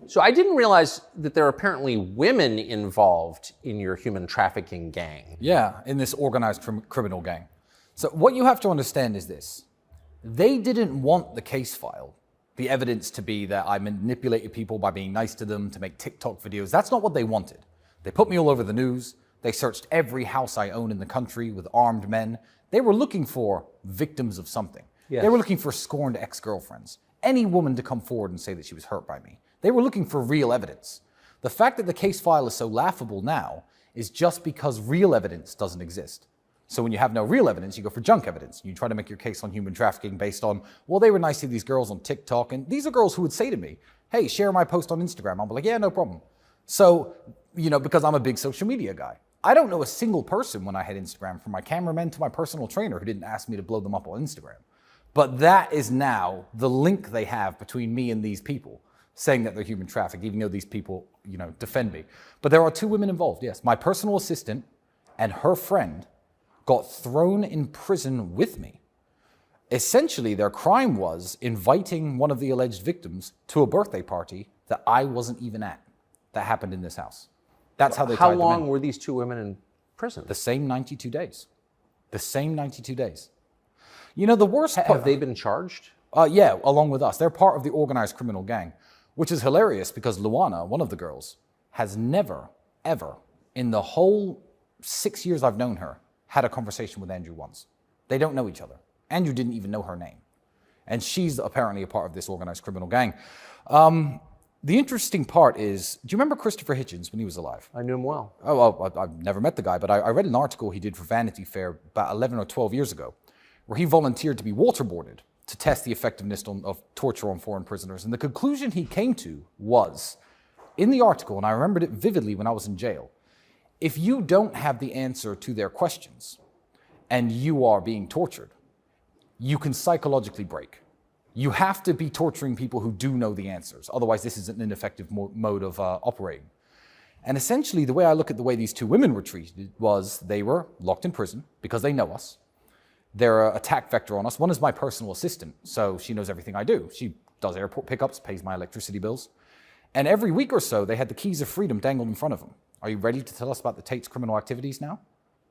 So I didn't realize that there are apparently women involved in your human trafficking gang. Yeah, in this organized criminal gang. So what you have to understand is this. They didn't want the case file, the evidence to be that I manipulated people by being nice to them, to make TikTok videos. That's not what they wanted. They put me all over the news. They searched every house I own in the country with armed men. They were looking for victims of something. Yes. They were looking for scorned ex-girlfriends. Any woman to come forward and say that she was hurt by me. They were looking for real evidence. The fact that the case file is so laughable now is just because real evidence doesn't exist. So when you have no real evidence, you go for junk evidence. You try to make your case on human trafficking based on, well, they were nice to these girls on TikTok. And these are girls who would say to me, hey, share my post on Instagram. I'll be like, yeah, no problem. So, because I'm a big social media guy. I don't know a single person when I had Instagram, from my cameraman to my personal trainer, who didn't ask me to blow them up on Instagram. But that is now the link they have between me and these people, saying that they're human trafficked, even though these people, defend me. But there are two women involved, yes. My personal assistant and her friend got thrown in prison with me. Essentially, their crime was inviting one of the alleged victims to a birthday party that I wasn't even at, that happened in this house. That's how they tied them in. How long were these two women in prison? The same 92 days. The same 92 days. The worst part... Have they been charged? Yeah, along with us. They're part of the organized criminal gang, which is hilarious because Luana, one of the girls, has never, ever, in the whole 6 years I've known her, had a conversation with Andrew once. They don't know each other. Andrew didn't even know her name. And she's apparently a part of this organized criminal gang. The interesting part is, do you remember Christopher Hitchens when he was alive? I knew him well. Oh, well, I've never met the guy, but I read an article he did for Vanity Fair about 11 or 12 years ago, where he volunteered to be waterboarded to test the effectiveness of torture on foreign prisoners. And the conclusion he came to was, in the article, and I remembered it vividly when I was in jail, if you don't have the answer to their questions and you are being tortured, you can psychologically break. You have to be torturing people who do know the answers. Otherwise, this is an ineffective mode of operating. And essentially, the way I look at the way these two women were treated was they were locked in prison because they know us. They're an attack vector on us. One is my personal assistant, so she knows everything I do. She does airport pickups, pays my electricity bills. And every week or so, they had the keys of freedom dangled in front of them. Are you ready to tell us about the Tate's criminal activities now?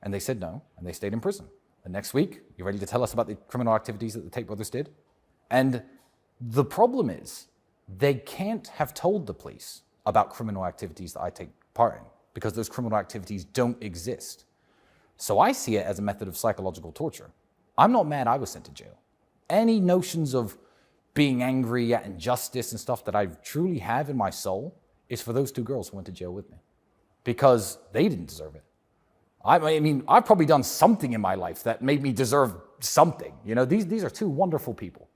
And they said no, and they stayed in prison. The next week, you ready to tell us about the criminal activities that the Tate brothers did? And the problem is, they can't have told the police about criminal activities that I take part in, because those criminal activities don't exist. So I see it as a method of psychological torture. I'm not mad I was sent to jail. Any notions of being angry at injustice and stuff that I truly have in my soul is for those two girls who went to jail with me, because they didn't deserve it. I mean, I've probably done something in my life that made me deserve something. These are two wonderful people.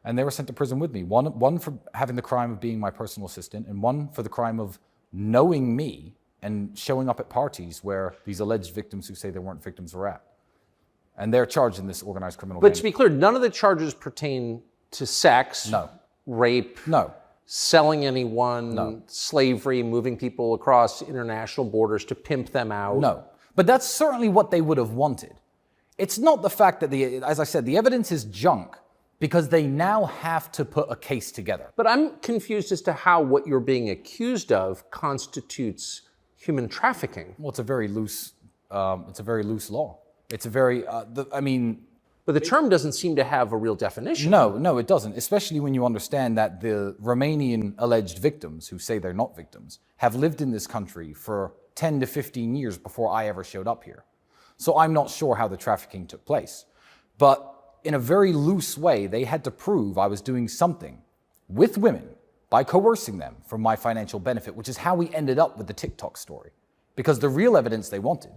And they were sent to prison with me. One for having the crime of being my personal assistant, and one for the crime of knowing me and showing up at parties where these alleged victims who say they weren't victims were at. And they're charged in this organized criminal gang. But to be clear, none of the charges pertain to sex, no, rape, no, selling anyone, no, slavery, moving people across international borders to pimp them out. No, but that's certainly what they would have wanted. It's not the fact that, as I said, the evidence is junk because they now have to put a case together. But I'm confused as to how what you're being accused of constitutes human trafficking. Well, it's a very loose law. It's a very, But the term doesn't seem to have a real definition. No, it doesn't, especially when you understand that the Romanian alleged victims, who say they're not victims, have lived in this country for 10 to 15 years before I ever showed up here. So I'm not sure how the trafficking took place. But in a very loose way, they had to prove I was doing something with women by coercing them for my financial benefit, which is how we ended up with the TikTok story. Because the real evidence they wanted,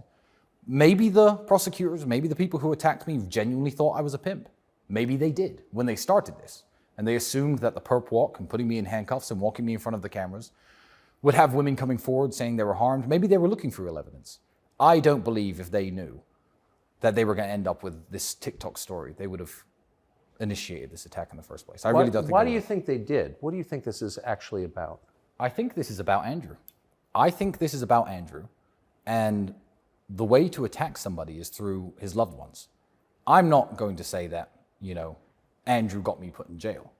maybe the prosecutors, maybe the people who attacked me genuinely thought I was a pimp. Maybe they did when they started this. And they assumed that the perp walk and putting me in handcuffs and walking me in front of the cameras would have women coming forward saying they were harmed. Maybe they were looking for real evidence. I don't believe if they knew that they were going to end up with this TikTok story, they would have initiated this attack in the first place. I really don't think. Why do you think they did? What do you think this is actually about? I think this is about Andrew. And the way to attack somebody is through his loved ones. I'm not going to say that, Andrew got me put in jail.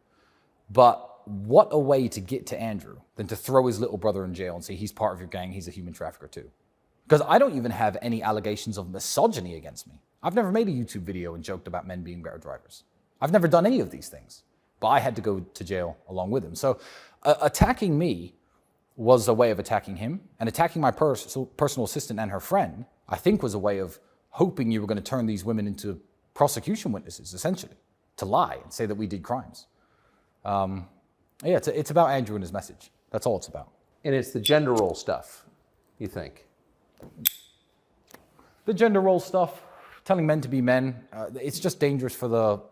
But what a way to get to Andrew than to throw his little brother in jail and say, he's part of your gang, he's a human trafficker too. Because I don't even have any allegations of misogyny against me. I've never made a YouTube video and joked about men being better drivers. I've never done any of these things, but I had to go to jail along with him. So attacking me was a way of attacking him, and attacking my personal assistant and her friend, I think, was a way of hoping you were going to turn these women into prosecution witnesses, essentially, to lie and say that we did crimes. Yeah, it's about Andrew and his message. That's all it's about. And it's the gender role stuff, you think? The gender role stuff, telling men to be men, it's just dangerous for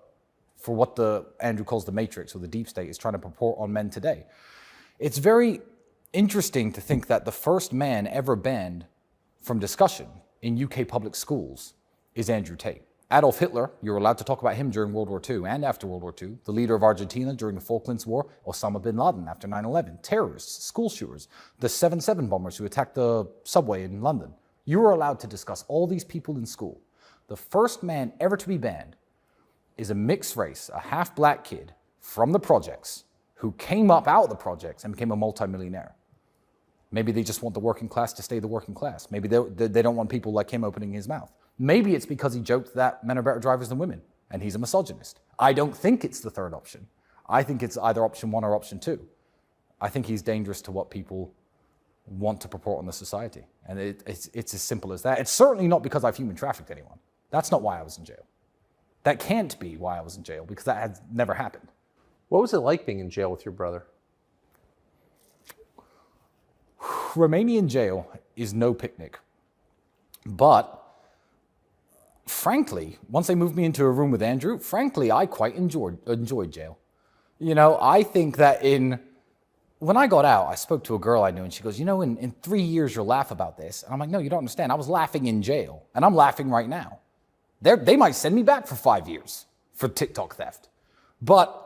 what Andrew calls the matrix, or the deep state is trying to purport on men today. It's very interesting to think that the first man ever banned from discussion in UK public schools is Andrew Tate. Adolf Hitler, you were allowed to talk about him during World War II and after World War II. The leader of Argentina during the Falklands War, Osama bin Laden after 9/11. Terrorists, school shooters, the 7/7 bombers who attacked the subway in London. You were allowed to discuss all these people in school. The first man ever to be banned is a mixed race, a half-black kid from the projects who came up out of the projects and became a multimillionaire. Maybe they just want the working class to stay the working class. Maybe they don't want people like him opening his mouth. Maybe it's because he joked that men are better drivers than women, and he's a misogynist. I don't think it's the third option. I think it's either option one or option two. I think he's dangerous to what people want to purport on the society. And it's as simple as that. It's certainly not because I've human trafficked anyone. That's not why I was in jail. That can't be why I was in jail, because that has never happened. What was it like being in jail with your brother? Romanian jail is no picnic. But frankly, once they moved me into a room with Andrew, frankly, I quite enjoyed jail. You know, I think that when I got out, I spoke to a girl I knew, and she goes, you know, in 3 years, you'll laugh about this. And I'm like, no, you don't understand. I was laughing in jail, and I'm laughing right now. They might send me back for 5 years for TikTok theft. But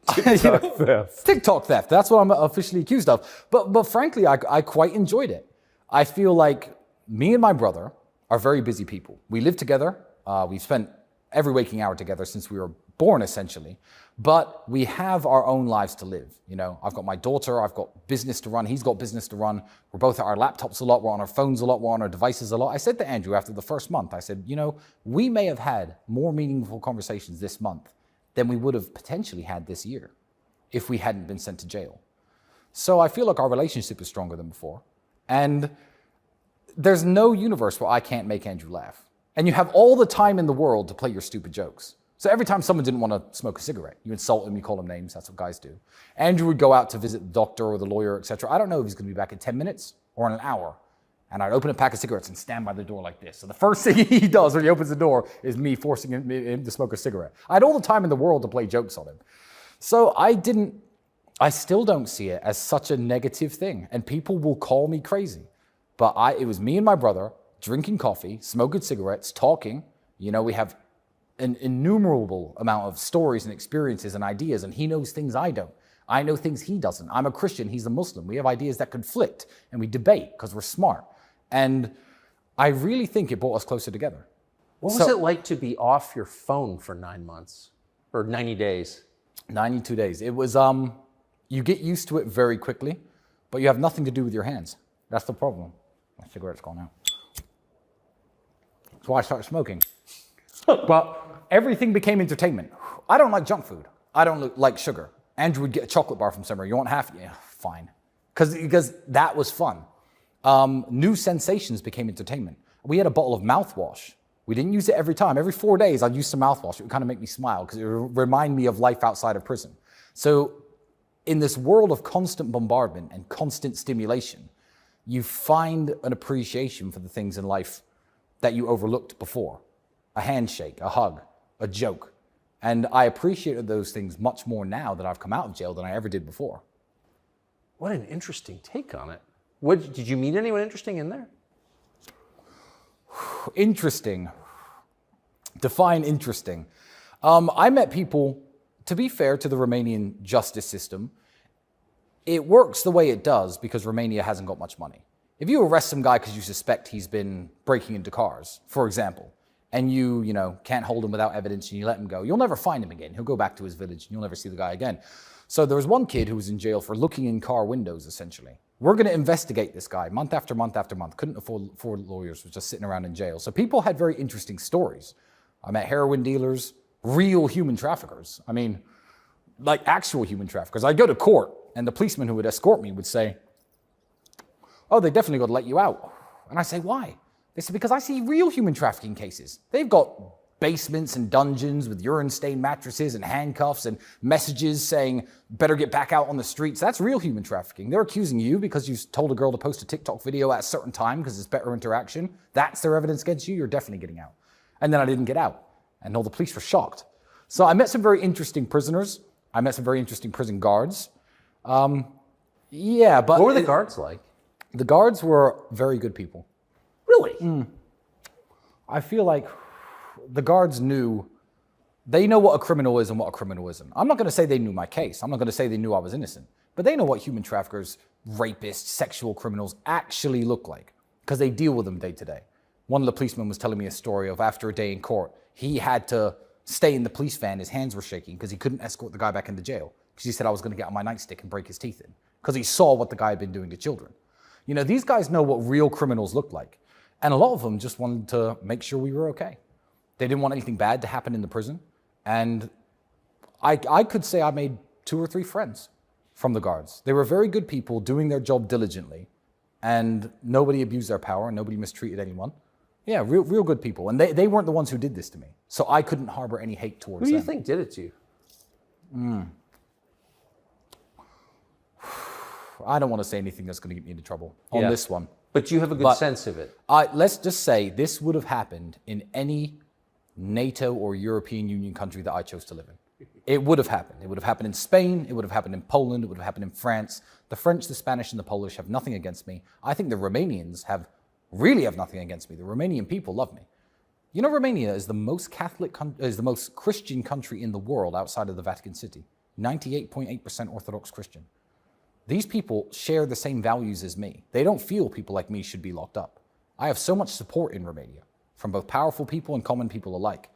TikTok theft. TikTok theft, that's what I'm officially accused of. But frankly, I quite enjoyed it. I feel like me and my brother are very busy people. We live together. We've spent every waking hour together since we were born, essentially. But we have our own lives to live. You know, I've got my daughter, I've got business to run, he's got business to run. We're both at our laptops a lot, we're on our phones a lot, we're on our devices a lot. I said to Andrew after the first month, I said, you know, we may have had more meaningful conversations this month than we would have potentially had this year if we hadn't been sent to jail. So I feel like our relationship is stronger than before. And there's no universe where I can't make Andrew laugh. And you have all the time in the world to play your stupid jokes. So every time someone didn't want to smoke a cigarette, you insult him, you call him names, that's what guys do. Andrew would go out to visit the doctor or the lawyer, etc. I don't know if he's going to be back in 10 minutes or in an hour. And I'd open a pack of cigarettes and stand by the door like this. So the first thing he does when he opens the door is me forcing him to smoke a cigarette. I had all the time in the world to play jokes on him. So I still don't see it as such a negative thing. And people will call me crazy. But it was me and my brother drinking coffee, smoking cigarettes, talking. You know, we have an innumerable amount of stories and experiences and ideas, and he knows things I don't. I know things he doesn't. I'm a Christian, he's a Muslim. We have ideas that conflict, and we debate because we're smart. And I really think it brought us closer together. What was it like to be off your phone for 9 months or 90 days? 92 days. It was, you get used to it very quickly, but you have nothing to do with your hands. That's the problem. My cigarette's gone out. That's why I started smoking. But everything became entertainment. I don't like junk food. I don't like sugar. Andrew would get a chocolate bar from somewhere. You want half? Yeah, fine. Because that was fun. New sensations became entertainment. We had a bottle of mouthwash. We didn't use it every time. Every 4 days, I'd use some mouthwash. It would kind of make me smile because it would remind me of life outside of prison. So in this world of constant bombardment and constant stimulation, you find an appreciation for the things in life that you overlooked before. A handshake, a hug, a joke. And I appreciated those things much more now that I've come out of jail than I ever did before. What an interesting take on it. Did you meet anyone interesting in there? Interesting. Define interesting. I met people, to be fair to the Romanian justice system, it works the way it does because Romania hasn't got much money. If you arrest some guy because you suspect he's been breaking into cars, for example, and you can't hold him without evidence and you let him go, you'll never find him again. He'll go back to his village and you'll never see the guy again. So there was one kid who was in jail for looking in car windows, essentially. We're going to investigate this guy month after month after month. Couldn't afford lawyers, was just sitting around in jail. So people had very interesting stories. I met heroin dealers, real human traffickers. I mean, like actual human traffickers. I'd go to court and the policeman who would escort me would say, oh, they definitely got to let you out. And I say, why? They said, because I see real human trafficking cases. They've got basements and dungeons with urine-stained mattresses and handcuffs and messages saying, better get back out on the streets. That's real human trafficking. They're accusing you because you told a girl to post a TikTok video at a certain time because it's better interaction. That's their evidence against you. You're definitely getting out. And then I didn't get out. And all the police were shocked. So I met some very interesting prisoners. I met some very interesting prison guards. Yeah, but... What were the guards like? The guards were very good people. Really? I feel like the guards they know what a criminal is and what a criminal isn't. I'm not going to say they knew my case. I'm not going to say they knew I was innocent. But they know what human traffickers, rapists, sexual criminals actually look like because they deal with them day to day. One of the policemen was telling me a story of after a day in court, he had to stay in the police van. His hands were shaking because he couldn't escort the guy back into jail because he said I was going to get on my nightstick and break his teeth in because he saw what the guy had been doing to children. You know, these guys know what real criminals look like. And a lot of them just wanted to make sure we were okay. They didn't want anything bad to happen in the prison. And I could say I made 2 or 3 friends from the guards. They were very good people doing their job diligently. And nobody abused their power. Nobody mistreated anyone. Yeah, real good people. And they weren't the ones who did this to me. So I couldn't harbor any hate towards them. Who do you think did it to you? I don't want to say anything that's going to get me into trouble on this one. But you have a good sense of it. Let's just say this would have happened in any NATO or European Union country that I chose to live in. It would have happened. It would have happened in Spain. It would have happened in Poland. It would have happened in France. The French, the Spanish, and the Polish have nothing against me. I think the Romanians really have nothing against me. The Romanian people love me. You know, Romania is the most the most Christian country in the world outside of the Vatican City. 98.8% Orthodox Christian. These people share the same values as me. They don't feel people like me should be locked up. I have so much support in Romania from both powerful people and common people alike.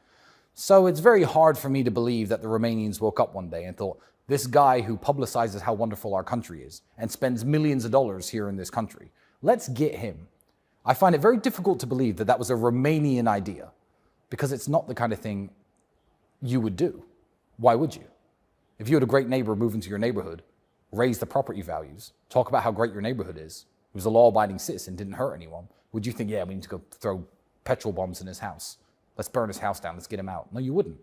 So it's very hard for me to believe that the Romanians woke up one day and thought, this guy who publicizes how wonderful our country is and spends millions of dollars here in this country, let's get him. I find it very difficult to believe that that was a Romanian idea because it's not the kind of thing you would do. Why would you? If you had a great neighbor move into your neighborhood, raise the property values, talk about how great your neighborhood is, he was a law-abiding citizen, didn't hurt anyone, would you think, yeah, we need to go throw petrol bombs in his house? Let's burn his house down, let's get him out. No, you wouldn't.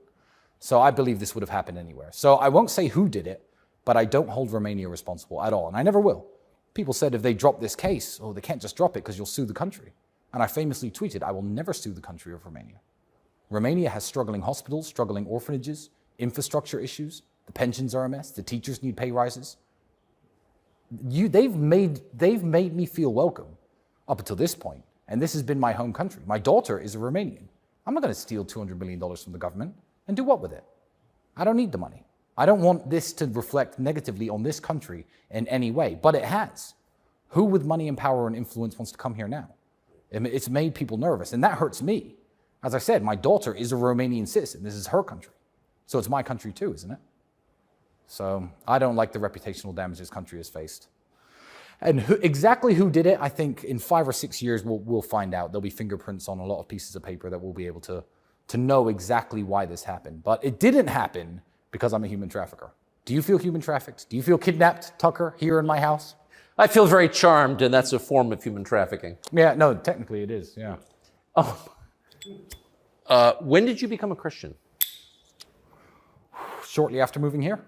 So I believe this would have happened anywhere. So I won't say who did it, but I don't hold Romania responsible at all, and I never will. People said if they drop this case, oh, they can't just drop it because you'll sue the country. And I famously tweeted, I will never sue the country of Romania. Romania has struggling hospitals, struggling orphanages, infrastructure issues, the pensions are a mess, the teachers need pay rises. They've made me feel welcome up until this point, and this has been my home country. My daughter is a Romanian. I'm not going to steal $200 million from the government and do what with it? I don't need the money. I don't want this to reflect negatively on this country in any way, but it has. Who with money and power and influence wants to come here now? It's made people nervous, and that hurts me. As I said, my daughter is a Romanian citizen. This is her country. So it's my country too, isn't it? So I don't like the reputational damage this country has faced. And exactly who did it, I think in 5 or 6 years, we'll find out. There'll be fingerprints on a lot of pieces of paper that we'll be able to know exactly why this happened. But it didn't happen because I'm a human trafficker. Do you feel human trafficked? Do you feel kidnapped, Tucker, here in my house? I feel very charmed, and that's a form of human trafficking. Yeah, no, technically it is, yeah. When did you become a Christian? Shortly after moving here.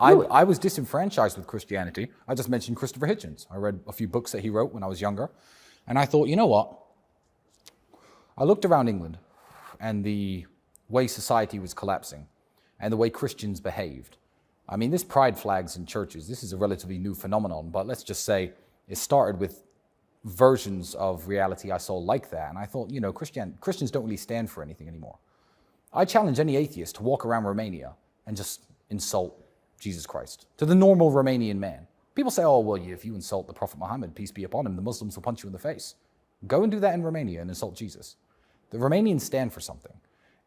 Really? I was disenfranchised with Christianity. I just mentioned Christopher Hitchens. I read a few books that he wrote when I was younger. And I thought, you know what? I looked around England and the way society was collapsing and the way Christians behaved. I mean, this pride flags in churches, this is a relatively new phenomenon, but let's just say it started with versions of reality I saw like that. And I thought, you know, Christians don't really stand for anything anymore. I challenge any atheist to walk around Romania and just insult Jesus Christ to the normal Romanian man. People say, oh, well, if you insult the Prophet Muhammad, peace be upon him, the Muslims will punch you in the face. Go and do that in Romania and insult Jesus. The Romanians stand for something.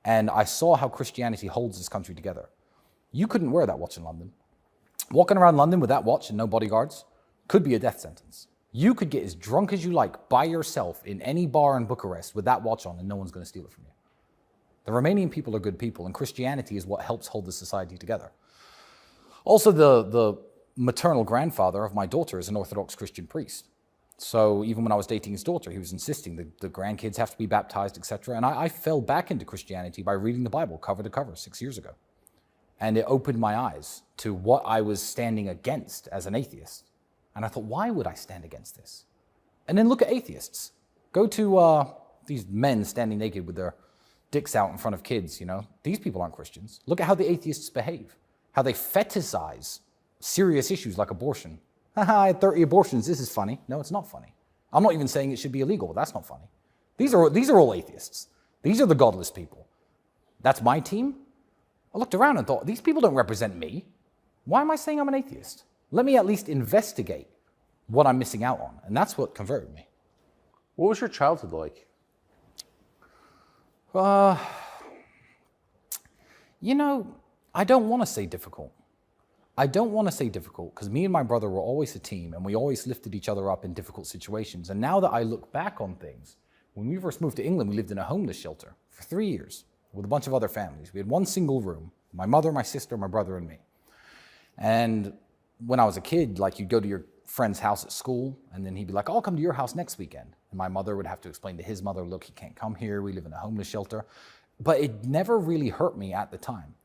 And I saw how Christianity holds this country together. You couldn't wear that watch in London. Walking around London with that watch and no bodyguards could be a death sentence. You could get as drunk as you like by yourself in any bar in Bucharest with that watch on and no one's going to steal it from you. The Romanian people are good people, and Christianity is what helps hold the society together. Also, the maternal grandfather of my daughter is an Orthodox Christian priest. So even when I was dating his daughter, he was insisting that the grandkids have to be baptized, etc. And I fell back into Christianity by reading the Bible cover to cover 6 years ago. And it opened my eyes to what I was standing against as an atheist. And I thought, why would I stand against this? And then look at atheists. Go to these men standing naked with their dicks out in front of kids, you know. These people aren't Christians. Look at how the atheists behave, how they fetishize serious issues like abortion. Haha, I had 30 abortions, this is funny. No, it's not funny. I'm not even saying it should be illegal, that's not funny. These are all atheists. These are the godless people. That's my team? I looked around and thought, these people don't represent me. Why am I saying I'm an atheist? Let me at least investigate what I'm missing out on. And that's what converted me. What was your childhood like? You know, I don't want to say difficult. I don't want to say difficult because me and my brother were always a team and we always lifted each other up in difficult situations. And now that I look back on things, when we first moved to England, we lived in a homeless shelter for 3 years with a bunch of other families. We had one single room, my mother, my sister, my brother, and me. And when I was a kid, like you'd go to your friend's house at school and then he'd be like, I'll come to your house next weekend. And my mother would have to explain to his mother, look, he can't come here. We live in a homeless shelter. But it never really hurt me at the time.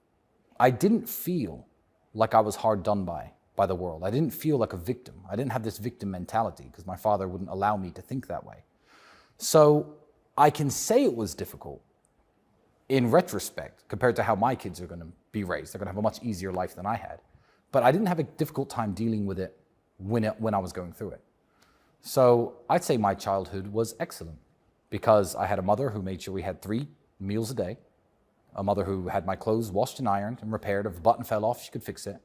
I didn't feel like I was hard done by the world. I didn't feel like a victim. I didn't have this victim mentality because my father wouldn't allow me to think that way. So I can say it was difficult in retrospect compared to how my kids are going to be raised. They're going to have a much easier life than I had. But I didn't have a difficult time dealing with it when I was going through it. So I'd say my childhood was excellent because I had a mother who made sure we had 3 meals a day, a mother who had my clothes washed and ironed and repaired. If a button fell off, she could fix it.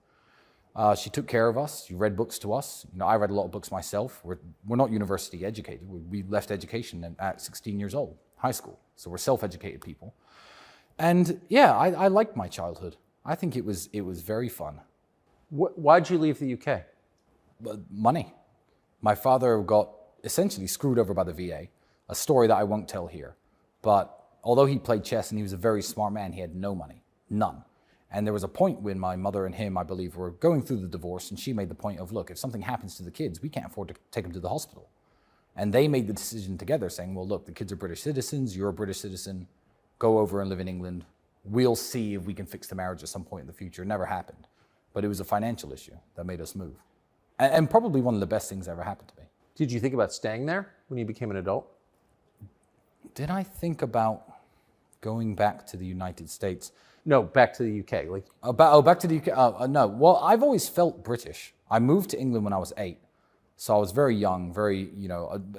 She took care of us. She read books to us. You know, I read a lot of books myself. We're not university educated. We left education at 16 years old, high school. So we're self-educated people. And yeah, I liked my childhood. I think it was very fun. Why'd you leave the UK? Money. My father got essentially screwed over by the VA, a story that I won't tell here. But although he played chess and he was a very smart man, he had no money, none. And there was a point when my mother and him, I believe, were going through the divorce, and she made the point of, look, if something happens to the kids, we can't afford to take them to the hospital. And they made the decision together saying, well, look, the kids are British citizens, you're a British citizen, go over and live in England. We'll see if we can fix the marriage at some point in the future. It never happened. But it was a financial issue that made us move. And probably one of the best things that ever happened to me. Did you think about staying there when you became an adult? Did I think about going back to the United States? No, back to the UK. Back to the UK? No. Well, I've always felt British. I moved to England when I was 8. So I was very young,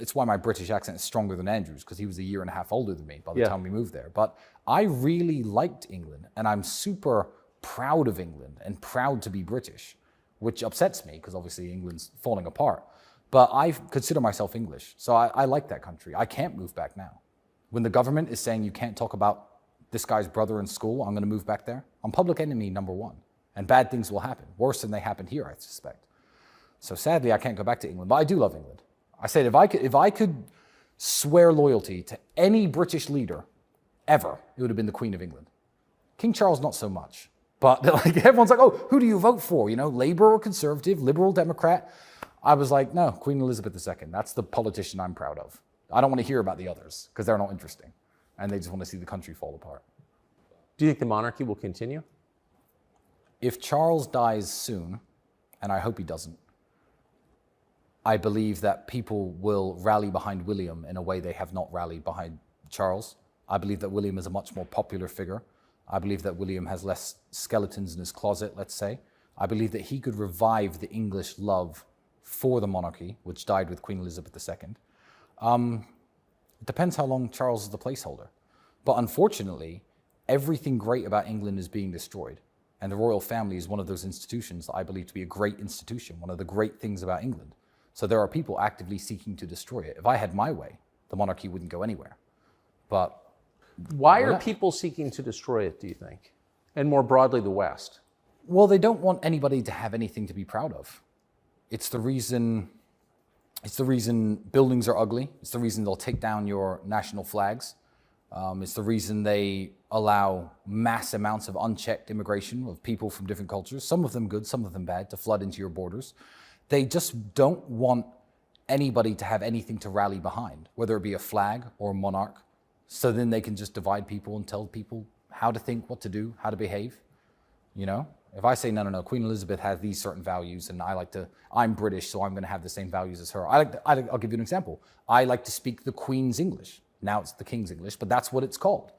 it's why my British accent is stronger than Andrew's, because he was a year and a half older than me by the time we moved there. But I really liked England, and I'm super proud of England and proud to be British, which upsets me because obviously England's falling apart. But I consider myself English, so I like that country. I can't move back now. When the government is saying you can't talk about this guy's brother in school, I'm going to move back there. I'm public enemy #1, and bad things will happen, worse than they happened here, I suspect. So sadly, I can't go back to England, but I do love England. I said if I could swear loyalty to any British leader ever, it would have been the Queen of England. King Charles, not so much. But like everyone's like, oh, who do you vote for? You know, Labour or Conservative, Liberal, Democrat? I was like, no, Queen Elizabeth II. That's the politician I'm proud of. I don't want to hear about the others because they're not interesting. And they just want to see the country fall apart. Do you think the monarchy will continue? If Charles dies soon, and I hope he doesn't, I believe that people will rally behind William in a way they have not rallied behind Charles. I believe that William is a much more popular figure. I believe that William has less skeletons in his closet, let's say. I believe that he could revive the English love for the monarchy, which died with Queen Elizabeth II. It depends how long Charles is the placeholder. But unfortunately, everything great about England is being destroyed. And the royal family is one of those institutions that I believe to be a great institution, one of the great things about England. So there are people actively seeking to destroy it. If I had my way, the monarchy wouldn't go anywhere. But why are people seeking to destroy it, do you think? And more broadly, the West? Well, they don't want anybody to have anything to be proud of. It's the reason buildings are ugly. It's the reason they'll take down your national flags. It's the reason they allow mass amounts of unchecked immigration of people from different cultures, some of them good, some of them bad, to flood into your borders. They just don't want anybody to have anything to rally behind, whether it be a flag or a monarch. So then they can just divide people and tell people how to think, what to do, how to behave. You know, if I say, no, Queen Elizabeth has these certain values and I'm British, so I'm going to have the same values as her. I'll give you an example. I like to speak the Queen's English. Now it's the King's English, but that's what it's called.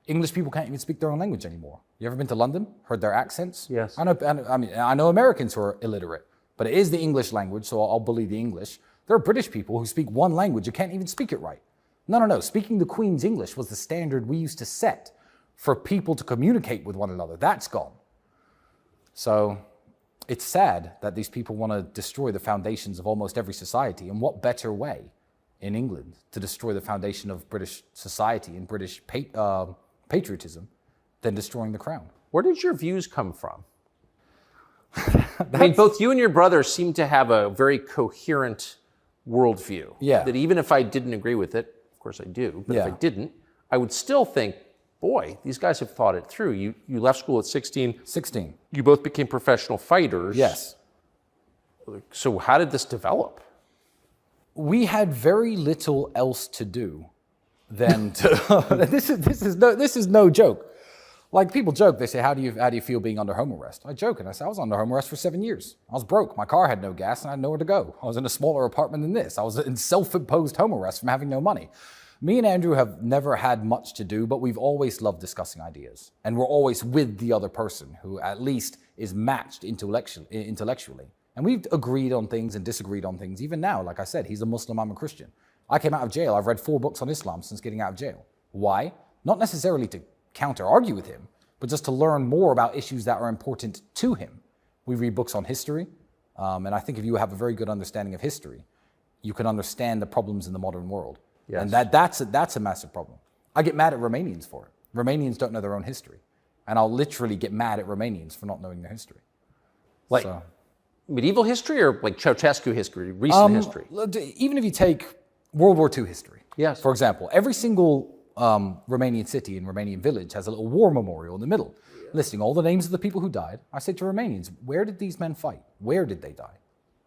English people can't even speak their own language anymore. You ever been to London? Heard their accents? Yes. I know Americans who are illiterate, but it is the English language, so I'll believe the English. There are British people who speak one language and can't even speak it right. No. Speaking the Queen's English was the standard we used to set for people to communicate with one another. That's gone. So it's sad that these people want to destroy the foundations of almost every society. And what better way in England to destroy the foundation of British society and British patriotism than destroying the crown? Where did your views come from? I mean, both you and your brother seem to have a very coherent worldview. Yeah. That even if I didn't agree with it, of course I do, but if I didn't, I would still think, boy, these guys have thought it through. You left school at 16. 16. You both became professional fighters. Yes. So how did this develop? We had very little else to do than to. This is no joke. Like, people joke, they say, how do you feel being under home arrest? I joke and I say, I was under home arrest for 7 years. I was broke. My car had no gas and I had nowhere to go. I was in a smaller apartment than this. I was in self-imposed home arrest from having no money. Me and Andrew have never had much to do, but we've always loved discussing ideas. And we're always with the other person who at least is matched intellectually. And we've agreed on things and disagreed on things. Even now, like I said, he's a Muslim, I'm a Christian. I came out of jail. I've read 4 books on Islam since getting out of jail. Why? Not necessarily to counter-argue with him, but just to learn more about issues that are important to him. We read books on history, and I think if you have a very good understanding of history, you can understand the problems in the modern world. Yes. And that's a massive problem. I get mad at Romanians for it. Romanians don't know their own history. And I'll literally get mad at Romanians for not knowing their history. Like medieval history or like Ceausescu history, recent history? Even if you take World War II history. Yes. For example, every single Romanian city and Romanian village has a little war memorial in the middle, listing all the names of the people who died. I say to Romanians, where did these men fight? Where did they die?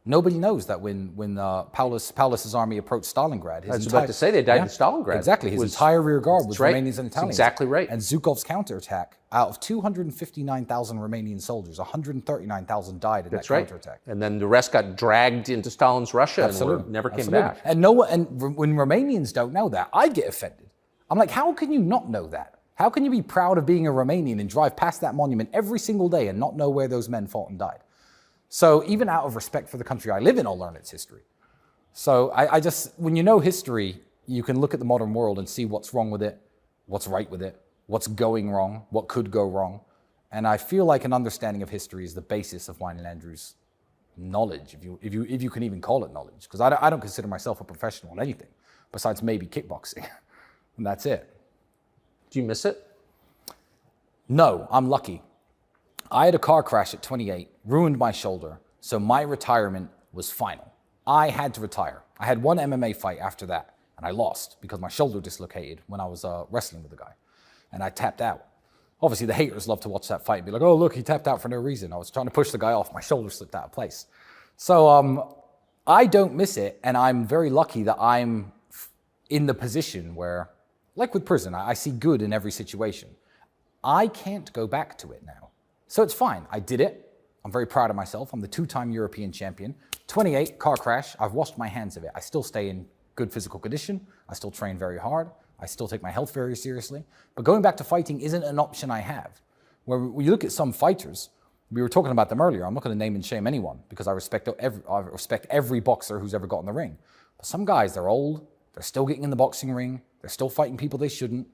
Nobody knows that when Paulus's army approached Stalingrad, I was about to say they died in Stalingrad. Exactly. His entire rear guard was Romanians and Italians. That's exactly right. And Zhukov's counterattack, out of 259,000 Romanian soldiers, 139,000 died in that counterattack. And then the rest got dragged into Stalin's Russia and never came back. And when Romanians don't know that, I get offended. I'm like, how can you not know that? How can you be proud of being a Romanian and drive past that monument every single day and not know where those men fought and died? So even out of respect for the country I live in, I'll learn its history. So I just, when you know history, you can look at the modern world and see what's wrong with it, what's right with it, what's going wrong, what could go wrong. And I feel like an understanding of history is the basis of mine and Andrew's knowledge, if you can even call it knowledge. Because I don't consider myself a professional in anything, besides maybe kickboxing. And that's it. Do you miss it? No, I'm lucky. I had a car crash at 28, ruined my shoulder, so my retirement was final. I had to retire. I had one MMA fight after that, and I lost because my shoulder dislocated when I was wrestling with the guy, and I tapped out. Obviously, the haters love to watch that fight and be like, oh, look, he tapped out for no reason. I was trying to push the guy off. My shoulder slipped out of place. So I don't miss it, and I'm very lucky that I'm in the position where, like with prison, I see good in every situation. I can't go back to it now. So it's fine. I did it. I'm very proud of myself. I'm the 2-time European champion. 28, car crash. I've washed my hands of it. I still stay in good physical condition. I still train very hard. I still take my health very seriously. But going back to fighting isn't an option I have. When you look at some fighters, we were talking about them earlier. I'm not going to name and shame anyone because I respect every boxer who's ever got in the ring. But some guys, they're old. They're still getting in the boxing ring. They're still fighting people they shouldn't.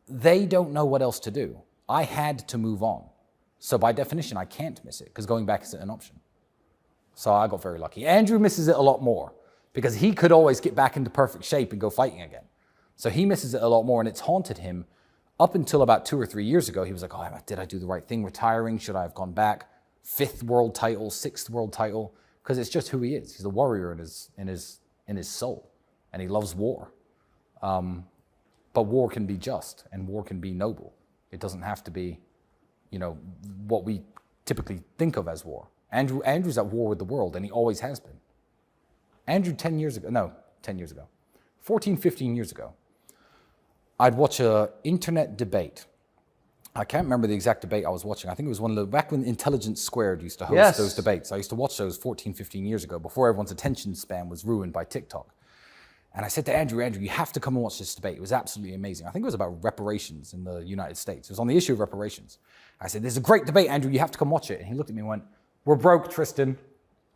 They don't know what else to do. I had to move on. So by definition, I can't miss it because going back isn't an option. So I got very lucky. Andrew misses it a lot more because he could always get back into perfect shape and go fighting again. So he misses it a lot more, and it's haunted him up until about 2 or 3 years ago. He was like, oh, did I do the right thing retiring? Should I have gone back? 5th world title, 6th world title, because it's just who he is. He's a warrior in his soul, and he loves war. But war can be just, and war can be noble. It doesn't have to be, what we typically think of as war. Andrew's at war with the world, and he always has been. Andrew 14, 15 years ago, I'd watch an internet debate. I can't remember the exact debate I was watching. I think it was one of the, back when Intelligence Squared used to host those debates. I used to watch those 14, 15 years ago, before everyone's attention span was ruined by TikTok. And I said to Andrew, you have to come and watch this debate. It was absolutely amazing. I think it was about reparations in the United States. It was on the issue of reparations. I said, "This is a great debate, Andrew. You have to come watch it." And he looked at me and went, "We're broke, Tristan."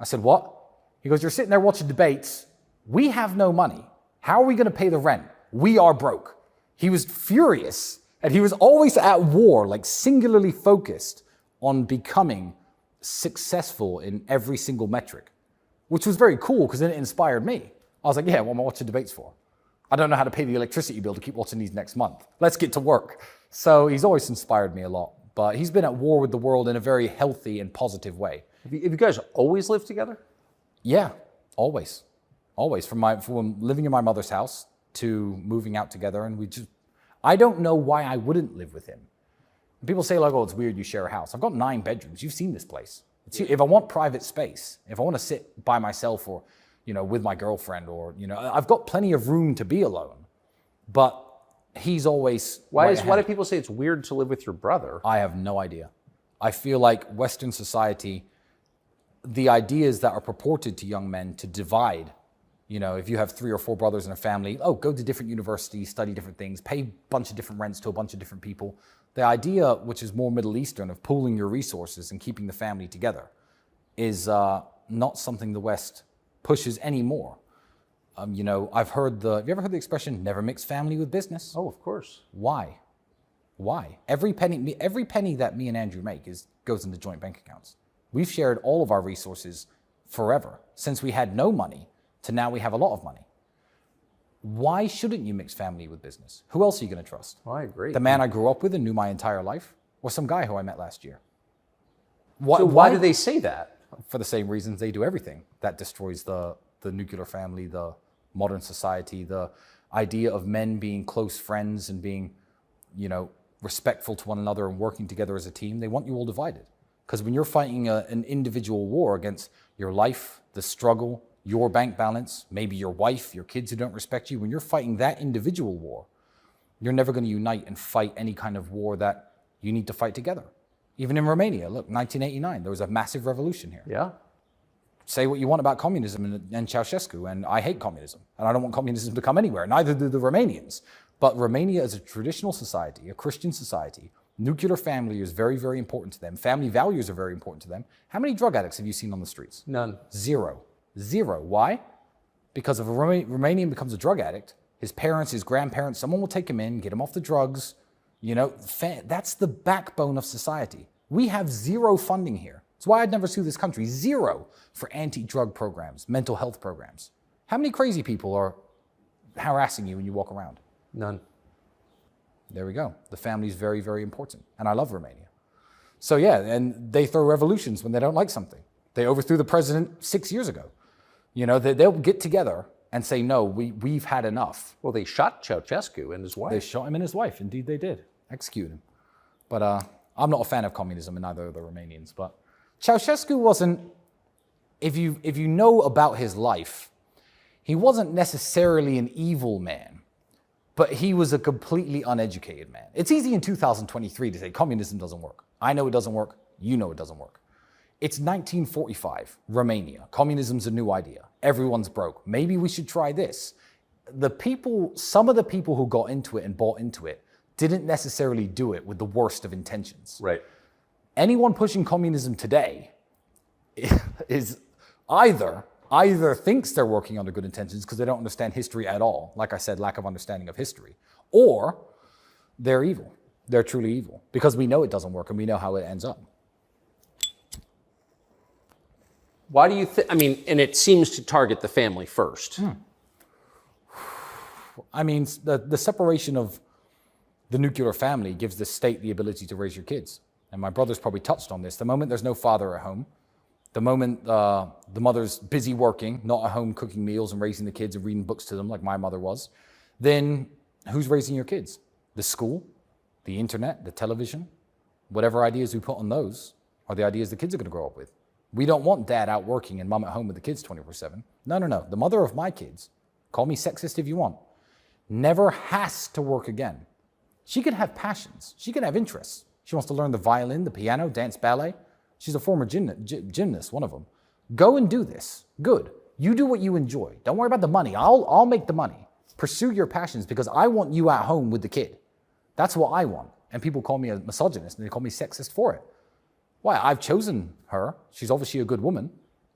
I said, "What?" He goes, "You're sitting there watching debates. We have no money. How are we going to pay the rent? We are broke." He was furious. And he was always at war, like singularly focused on becoming successful in every single metric, which was very cool because then it inspired me. I was like, yeah, what am I watching debates for? I don't know how to pay the electricity bill to keep watching these next month. Let's get to work. So he's always inspired me a lot. But he's been at war with the world in a very healthy and positive way. Have you guys always lived together? Yeah, always. Always. From living in my mother's house to moving out together. And I don't know why I wouldn't live with him. People say, like, oh, it's weird you share a house. I've got 9 bedrooms. You've seen this place. If I want private space, if I want to sit by myself or, with my girlfriend or, I've got plenty of room to be alone. But he's always... Why do people say it's weird to live with your brother? I have no idea. I feel like Western society, the ideas that are purported to young men to divide, if you have 3 or 4 brothers in a family, go to different universities, study different things, pay a bunch of different rents to a bunch of different people. The idea, which is more Middle Eastern, of pooling your resources and keeping the family together is not something the West pushes anymore. Have you ever heard the expression, never mix family with business? Oh, of course. Why? Every penny that me and Andrew make goes into joint bank accounts. We've shared all of our resources forever, since we had no money to now we have a lot of money. Why shouldn't you mix family with business? Who else are you going to trust? Oh, I agree. The man I grew up with and knew my entire life, or some guy who I met last year? Why do they say that? For the same reasons they do everything. That destroys the nuclear family, the modern society, the idea of men being close friends and being, respectful to one another and working together as a team. They want you all divided. Because when you're fighting an individual war against your life, the struggle, your bank balance, maybe your wife, your kids who don't respect you, when you're fighting that individual war, you're never going to unite and fight any kind of war that you need to fight together. Even in Romania, look, 1989, there was a massive revolution here. Yeah. Say what you want about communism and Ceausescu, and I hate communism, and I don't want communism to come anywhere, neither do the Romanians. But Romania is a traditional society, a Christian society. Nuclear family is very, very important to them. Family values are very important to them. How many drug addicts have you seen on the streets? None. Zero. Why? Because if a Romanian becomes a drug addict, his parents, his grandparents, someone will take him in, get him off the drugs. That's the backbone of society. We have zero funding here. That's why I'd never sue this country. Zero for anti-drug programs, mental health programs. How many crazy people are harassing you when you walk around? None. There we go. The family is very, very important. And I love Romania. So yeah, and they throw revolutions when they don't like something. They overthrew the president 6 years ago. They'll get together and say, no, we've had enough. Well, they shot Ceausescu and his wife. They shot him and his wife. Indeed, they did. Execute him. But I'm not a fan of communism, and neither are the Romanians. But Ceausescu wasn't, if you know about his life, he wasn't necessarily an evil man, but he was a completely uneducated man. It's easy in 2023 to say communism doesn't work. I know it doesn't work. You know it doesn't work. It's 1945, Romania. Communism's a new idea. Everyone's broke. Maybe we should try this. Some of the people who got into it and bought into it didn't necessarily do it with the worst of intentions. Right. Anyone pushing communism today is either thinks they're working under good intentions because they don't understand history at all. Like I said, lack of understanding of history. Or they're evil. They're truly evil because we know it doesn't work and we know how it ends up. Why do you think, and it seems to target the family first. The separation of the nuclear family gives the state the ability to raise your kids. and my brother's probably touched on this, the moment there's no father at home, the moment the mother's busy working, not at home cooking meals and raising the kids and reading books to them like my mother was, then who's raising your kids? The school, the internet, the television, whatever ideas we put on those are the ideas the kids are going to grow up with. We don't want dad out working and mom at home with the kids 24/7. No. The mother of my kids, call me sexist if you want, never has to work again. She can have passions. She can have interests. She wants to learn the violin, the piano, dance, ballet. She's a former gymnast, one of them. Go and do this. Good. You do what you enjoy. Don't worry about the money. I'll make the money. Pursue your passions because I want you at home with the kid. That's what I want. And people call me a misogynist and they call me sexist for it. Why? I've chosen her. She's obviously a good woman.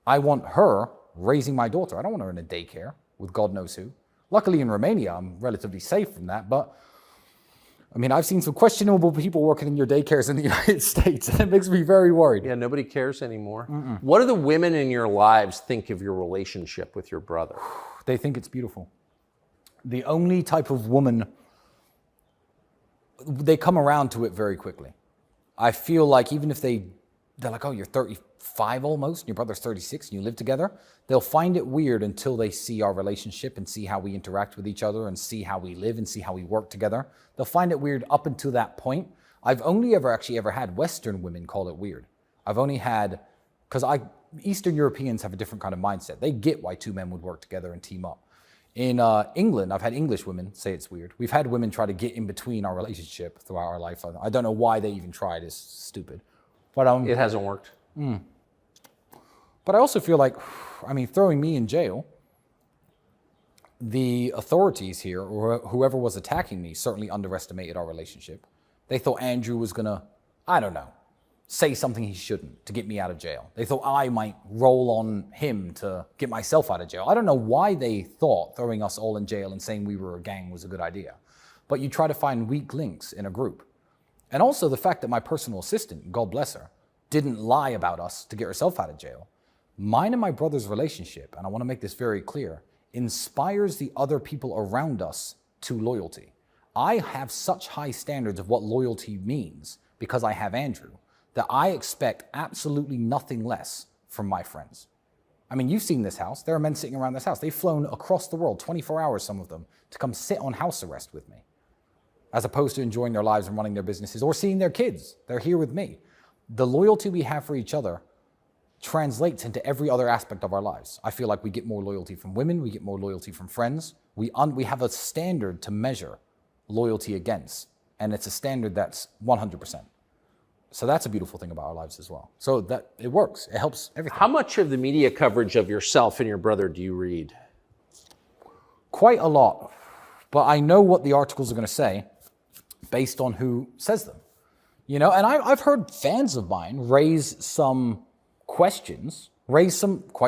I want her raising my daughter. I don't want her in a daycare with God knows who. Luckily in Romania, I'm relatively safe from that, but I mean, I've seen some questionable people working in your daycares in the United States, and it makes me very worried. Yeah, nobody cares anymore. What do the women in your lives think of your relationship with your brother? They think it's beautiful. The only type of woman, they come around to it very quickly. I feel like even if they're like, oh, you're 35 almost, and your brother's 36, and you live together, they'll find it weird until they see our relationship and see how we interact with each other and see how we live and see how we work together. They'll find it weird up until that point. I've only ever had Western women call it weird. I've only had, because Eastern Europeans have a different kind of mindset. They get why two men would work together and team up. In England, I've had English women say it's weird. We've had women try to get in between our relationship throughout our life. I don't know why they even tried. It's stupid. But it hasn't worked. But I also feel like, I mean, throwing me in jail, the authorities here, or whoever was attacking me, certainly underestimated our relationship. They thought Andrew was going to, I don't know, say something he shouldn't to get me out of jail. They thought I might roll on him to get myself out of jail. I don't know why they thought throwing us all in jail and saying we were a gang was a good idea. But you try to find weak links in a group. And also the fact that my personal assistant, God bless her, didn't lie about us to get herself out of jail. Mine and my brother's relationship, and I want to make this very clear, inspires the other people around us to loyalty. I have such high standards of what loyalty means because I have Andrew, that I expect absolutely nothing less from my friends. I mean, you've seen this house. There are men sitting around this house. They've flown across the world, 24 hours, some of them, to come sit on house arrest with me, as opposed to enjoying their lives and running their businesses or seeing their kids. They're here with me. The loyalty we have for each other translates into every other aspect of our lives. I feel like we get more loyalty from women, we get more loyalty from friends. We have a standard to measure loyalty against, and it's a standard that's 100%. So that's a beautiful thing about our lives as well. So that it works, it helps everything. How much of the media coverage of yourself and your brother do you read? Quite a lot, but I know what the articles are going to say based on who says them. You know, and I've heard fans of mine raise some quite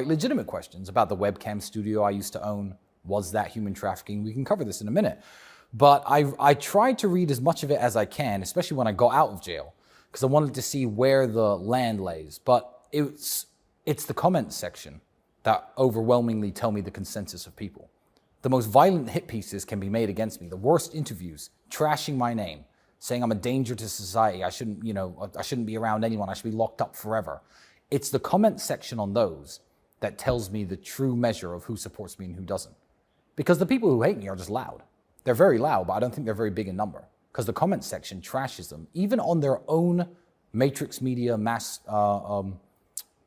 legitimate questions about the webcam studio I used to own. Was that human trafficking? We can cover this in a minute. But I tried to read as much of it as I can, especially when I got out of jail, because I wanted to see where the land lays. But it's the comments section that overwhelmingly tell me the consensus of people. The most violent hit pieces can be made against me. The worst interviews, trashing my name, saying I'm a danger to society. I shouldn't be around anyone. I should be locked up forever. It's the comment section on those that tells me the true measure of who supports me and who doesn't. Because the people who hate me are just loud. They're very loud, but I don't think they're very big in number. Because the comment section trashes them, even on their own matrix media,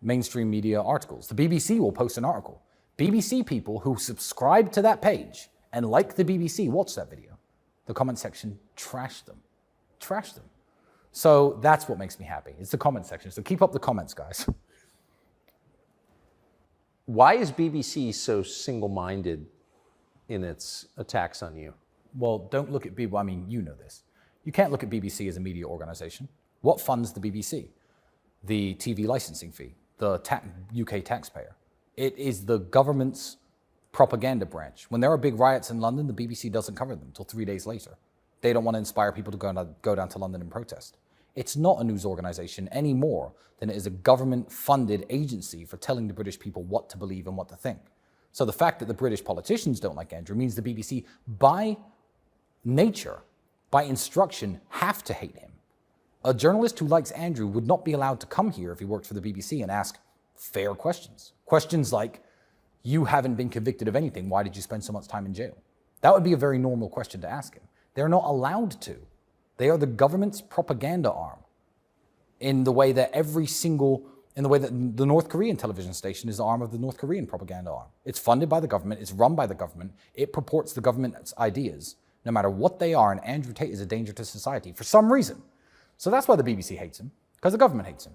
mainstream media articles. The BBC will post an article. BBC people who subscribe to that page and like the BBC watch that video. The comment section trash them. Trash them. So that's what makes me happy. It's the comment section. So keep up the comments, guys. Why is BBC so single-minded in its attacks on you? Well, don't look at BBC. I mean, you know this. You can't look at BBC as a media organization. What funds the BBC? The TV licensing fee, the UK taxpayer. It is the government's propaganda branch. When there are big riots in London, the BBC doesn't cover them until 3 days later. They don't want to inspire people to go down to London and protest. It's not a news organization any more than it is a government-funded agency for telling the British people what to believe and what to think. So the fact that the British politicians don't like Andrew means the BBC, by nature, by instruction, have to hate him. A journalist who likes Andrew would not be allowed to come here if he worked for the BBC and ask fair questions. Questions like, you haven't been convicted of anything, why did you spend so much time in jail? That would be a very normal question to ask him. They're not allowed to. They are the government's propaganda arm in the way that the North Korean television station is the arm of the North Korean propaganda arm. It's funded by the government, it's run by the government, it purports the government's ideas, no matter what they are, and Andrew Tate is a danger to society for some reason. So that's why the BBC hates him, because the government hates him.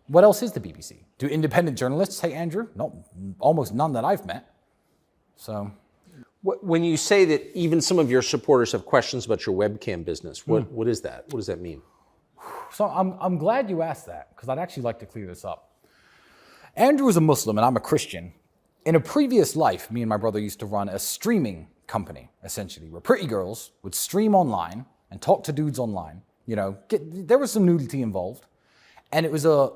What else is the BBC? Do independent journalists hate Andrew? No, almost none that I've met. So, when you say that even some of your supporters have questions about your webcam business, what is that? What does that mean? So I'm glad you asked that, because I'd actually like to clear this up. Andrew is a Muslim and I'm a Christian. In a previous life, me and my brother used to run a streaming company, essentially, where pretty girls would stream online and talk to dudes online. You know, there was some nudity involved. And it was a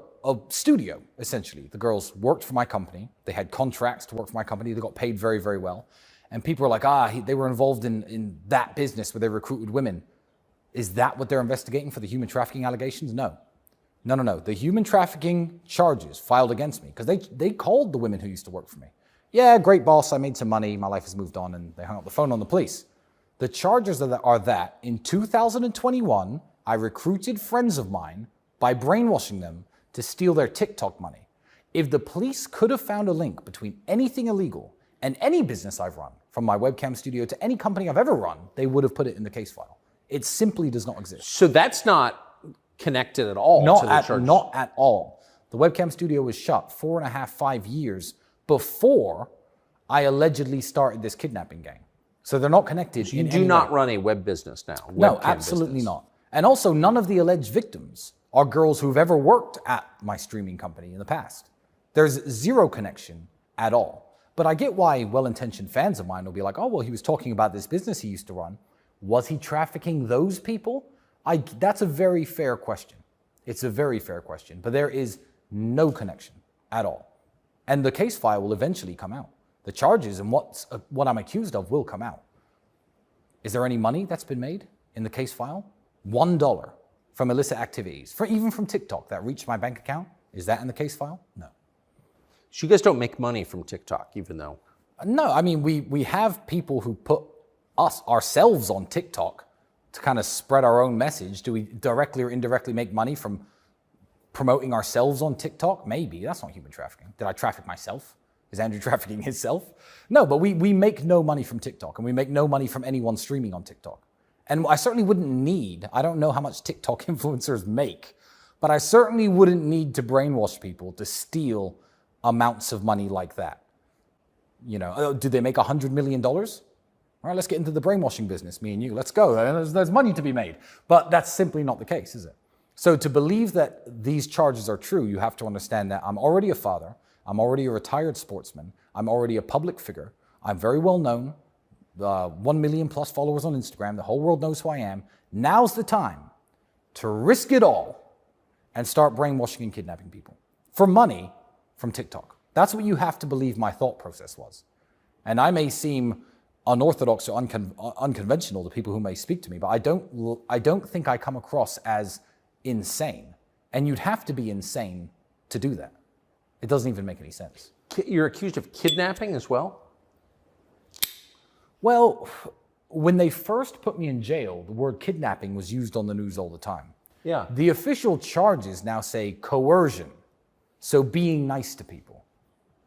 studio, essentially. The girls worked for my company. They had contracts to work for my company. They got paid very, very well. And people were like, they were involved in that business where they recruited women. Is that what they're investigating for the human trafficking allegations? No. No. The human trafficking charges filed against me, because they called the women who used to work for me. Yeah, great boss, I made some money, my life has moved on, and they hung up the phone on the police. The charges are that in 2021, I recruited friends of mine by brainwashing them to steal their TikTok money. If the police could have found a link between anything illegal and any business I've run, from my webcam studio to any company I've ever run, they would have put it in the case file. It simply does not exist. So that's not connected at all to the charges? Not at all. The webcam studio was shut 4.5, 5 years before I allegedly started this kidnapping gang. So they're not connected in any way. You do not run a web business now? No, absolutely not. And also, none of the alleged victims are girls who've ever worked at my streaming company in the past. There's zero connection at all. But I get why well-intentioned fans of mine will be like, oh, well, he was talking about this business he used to run. Was he trafficking those people? That's a very fair question. It's a very fair question. But there is no connection at all. And the case file will eventually come out. The charges and what I'm accused of will come out. Is there any money that's been made in the case file? $1 from illicit activities, even from TikTok that reached my bank account. Is that in the case file? No. So you guys don't make money from TikTok, even though? No, I mean, we have people who put ourselves on TikTok to kind of spread our own message. Do we directly or indirectly make money from promoting ourselves on TikTok? Maybe. That's not human trafficking. Did I traffic myself? Is Andrew trafficking himself? No, but we make no money from TikTok, and we make no money from anyone streaming on TikTok. And I certainly wouldn't I don't know how much TikTok influencers make, but I certainly wouldn't need to brainwash people to steal amounts of money like that. You know, do they make $100 million? All right, let's get into the brainwashing business, me and you. Let's go. There's money to be made. But that's simply not the case, is it? So to believe that these charges are true, you have to understand that I'm already a father. I'm already a retired sportsman. I'm already a public figure. I'm very well known. 1 million plus followers on Instagram. The whole world knows who I am. Now's the time to risk it all and start brainwashing and kidnapping people for money from TikTok. That's what you have to believe my thought process was. And I may seem unorthodox or unconventional to people who may speak to me, but I don't think I come across as insane. And you'd have to be insane to do that. It doesn't even make any sense. You're accused of kidnapping as well? Well, when they first put me in jail, the word kidnapping was used on the news all the time. Yeah. The official charges now say coercion, so being nice to people.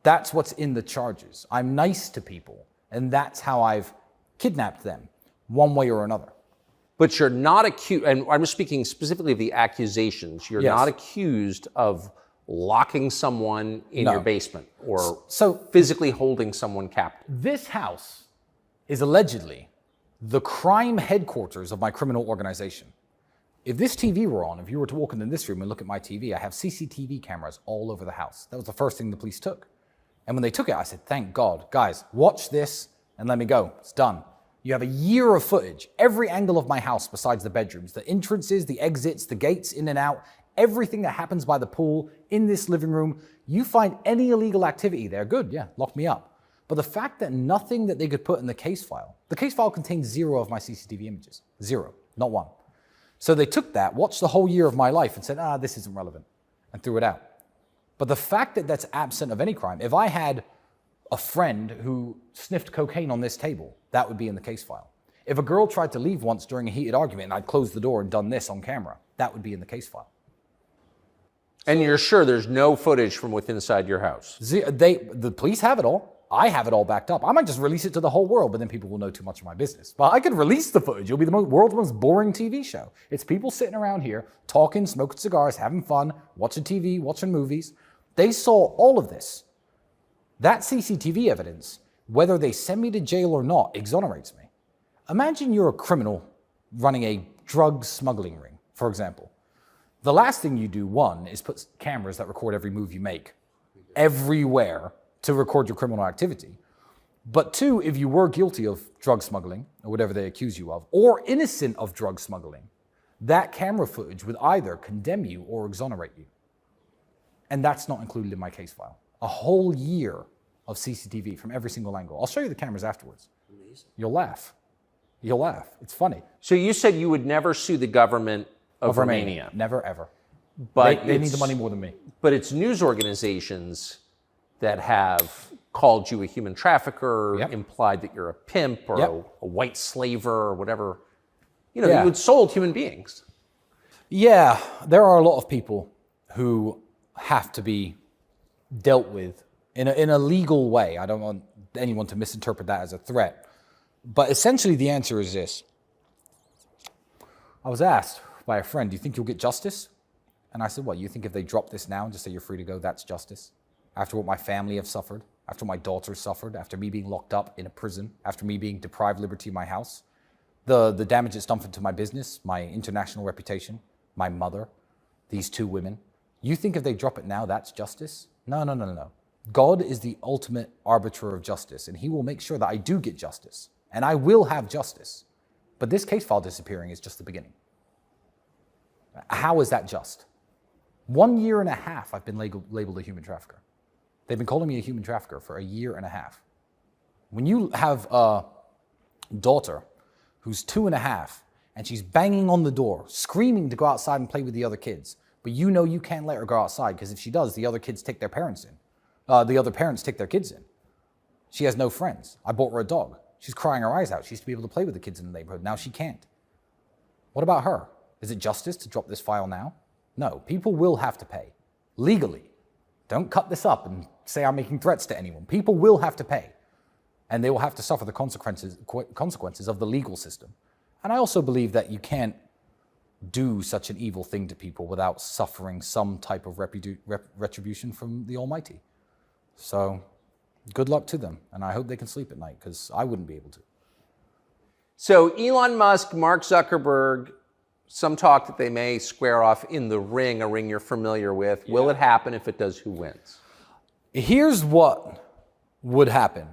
That's what's in the charges. I'm nice to people, and that's how I've kidnapped them, one way or another. But you're not accused, and I'm speaking specifically of the accusations, you're not accused of locking someone in your basement or physically holding someone captive. This house is allegedly the crime headquarters of my criminal organization. If this TV were on, if you were to walk into this room and look at my TV, I have CCTV cameras all over the house. That was the first thing the police took. And when they took it, I said, thank God. Guys, watch this and let me go. It's done. You have a year of footage, every angle of my house besides the bedrooms, the entrances, the exits, the gates in and out, everything that happens by the pool, in this living room. You find any illegal activity there, good, yeah, lock me up. But the fact that nothing that they could put in the case file contains 0 of my CCTV images. 0, not one. So they took that, watched the whole year of my life and said, this isn't relevant, and threw it out. But the fact that that's absent of any crime, if I had a friend who sniffed cocaine on this table, that would be in the case file. If a girl tried to leave once during a heated argument and I'd closed the door and done this on camera, that would be in the case file. And you're sure there's no footage from within inside your house? The police have it all. I have it all backed up. I might just release it to the whole world, but then people will know too much of my business. But I could release the footage. It'll be the world's most boring TV show. It's people sitting around here, talking, smoking cigars, having fun, watching TV, watching movies. They saw all of this. That CCTV evidence, whether they send me to jail or not, exonerates me. Imagine you're a criminal running a drug smuggling ring, for example. The last thing you do, one, is put cameras that record every move you make everywhere to record your criminal activity. But two, if you were guilty of drug smuggling, or whatever they accuse you of, or innocent of drug smuggling, that camera footage would either condemn you or exonerate you. And that's not included in my case file. A whole year of CCTV from every single angle. I'll show you the cameras afterwards. Amazing. You'll laugh. You'll laugh. It's funny. So you said you would never sue the government of Romania. Never, ever. But they need the money more than me. But it's news organizations that have called you a human trafficker, implied that you're a pimp or a white slaver or whatever. You had sold human beings. Yeah, there are a lot of people who have to be dealt with in a legal way. I don't want anyone to misinterpret that as a threat. But essentially the answer is this. I was asked by a friend, do you think you'll get justice? And I said, what, you think if they drop this now and just say you're free to go, that's justice? After what my family have suffered, after my daughter suffered, after me being locked up in a prison, after me being deprived liberty in my house, the damage it's done to my business, my international reputation, my mother, these two women, you think if they drop it now, that's justice? No. God is the ultimate arbiter of justice, and he will make sure that I do get justice, and I will have justice. But this case file disappearing is just the beginning. How is that just? 1 year and a half I've been labeled a human trafficker. They've been calling me a human trafficker for 1.5 years. When you have a daughter who's 2.5 and she's banging on the door, screaming to go outside and play with the other kids, but you know you can't let her go outside because if she does, the other kids take their parents in. The other parents take their kids in. She has no friends. I bought her a dog. She's crying her eyes out. She used to be able to play with the kids in the neighborhood. Now she can't. What about her? Is it justice to drop this file now? No, people will have to pay. Legally. Don't cut this up and say I'm making threats to anyone. People will have to pay. And they will have to suffer the consequences of the legal system. And I also believe that you can't do such an evil thing to people without suffering some type of retribution from the Almighty. So good luck to them. And I hope they can sleep at night because I wouldn't be able to. So Elon Musk, Mark Zuckerberg, some talk that they may square off in the ring, a ring you're familiar with. Yeah. Will it happen? If it does, who wins? Here's what would happen.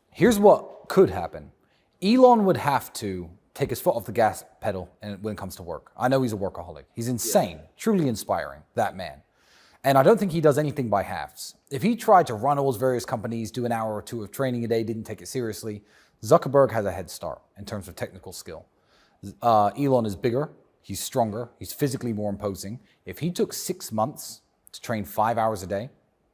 Here's what could happen. Elon would have to take his foot off the gas pedal when it comes to work. I know he's a workaholic. He's insane, truly inspiring, that man. And I don't think he does anything by halves. If he tried to run all his various companies, do an hour or two of training a day, didn't take it seriously, Zuckerberg has a head start in terms of technical skill. Elon is bigger. He's stronger. He's physically more imposing. If he took 6 months to train 5 hours a day,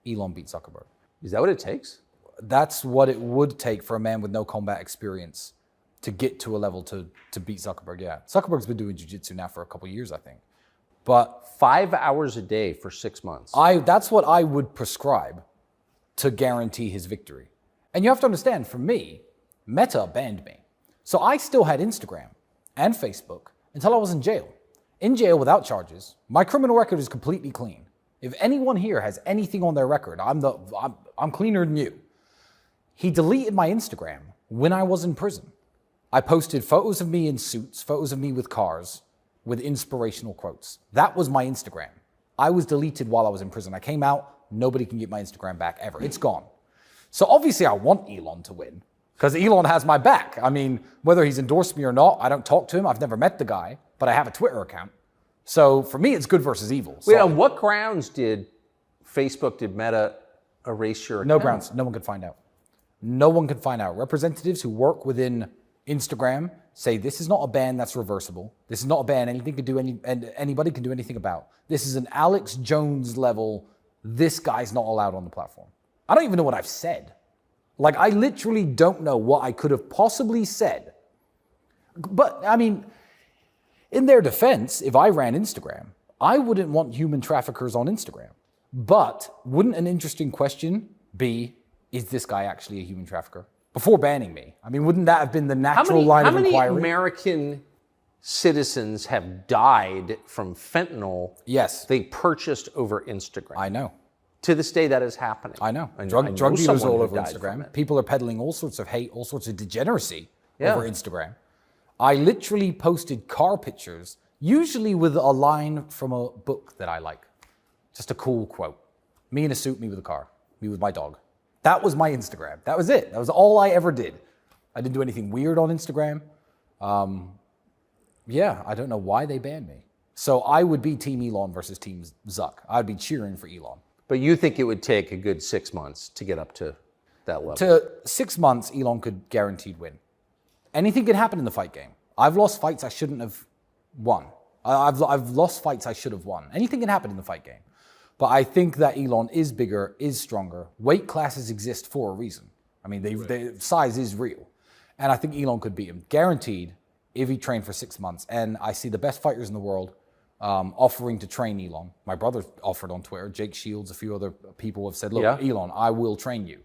Elon beat Zuckerberg. Is that what it takes? That's what it would take for a man with no combat experience to get to a level to beat Zuckerberg, yeah. Zuckerberg's been doing jiu-jitsu now for a couple of years, I think. But 5 hours a day for 6 months. That's what I would prescribe to guarantee his victory. And you have to understand, for me, Meta banned me. So I still had Instagram and Facebook until I was in jail. In jail without charges. My criminal record is completely clean. If anyone here has anything on their record, I'm cleaner than you. He deleted my Instagram when I was in prison. I posted photos of me in suits, photos of me with cars, with inspirational quotes. That was my Instagram. I was deleted while I was in prison. I came out, nobody can get my Instagram back ever. It's gone. So obviously I want Elon to win, because Elon has my back. I mean, whether he's endorsed me or not, I don't talk to him. I've never met the guy, but I have a Twitter account. So for me, it's good versus evil. Wait, on what grounds did Meta erase your account? No grounds. No one could find out. No one could find out. Representatives who work within Instagram say this is not a ban that's reversible. This is not a ban anybody can do anything about. This is an Alex Jones level, this guy's not allowed on the platform. I don't even know what I've said. Like, I literally don't know what I could have possibly said. But, I mean, in their defense, if I ran Instagram, I wouldn't want human traffickers on Instagram. But wouldn't an interesting question be, is this guy actually a human trafficker? Before banning me. I mean, wouldn't that have been the natural line of inquiry? How many American citizens have died from fentanyl they purchased over Instagram? I know. To this day, that is happening. I know. Drug dealers all over Instagram. People are peddling all sorts of hate, all sorts of degeneracy over Instagram. I literally posted car pictures, usually with a line from a book that I like. Just a cool quote. Me in a suit, me with a car, me with my dog. That was my Instagram. That was it. That was all I ever did. I didn't do anything weird on Instagram. I don't know why they banned me. So I would be Team Elon versus Team Zuck. I'd be cheering for Elon. But you think it would take a good 6 months to get up to that level? To 6 months, Elon could guaranteed win. Anything can happen in the fight game. I've lost fights I shouldn't have won. I've lost fights I should have won. Anything can happen in the fight game. But I think that Elon is bigger, is stronger. Weight classes exist for a reason. I mean, the size is real. And I think Elon could beat him, guaranteed, if he trained for 6 months. And I see the best fighters in the world offering to train Elon. My brother offered on Twitter. Jake Shields, a few other people have said, look, Elon, I will train you.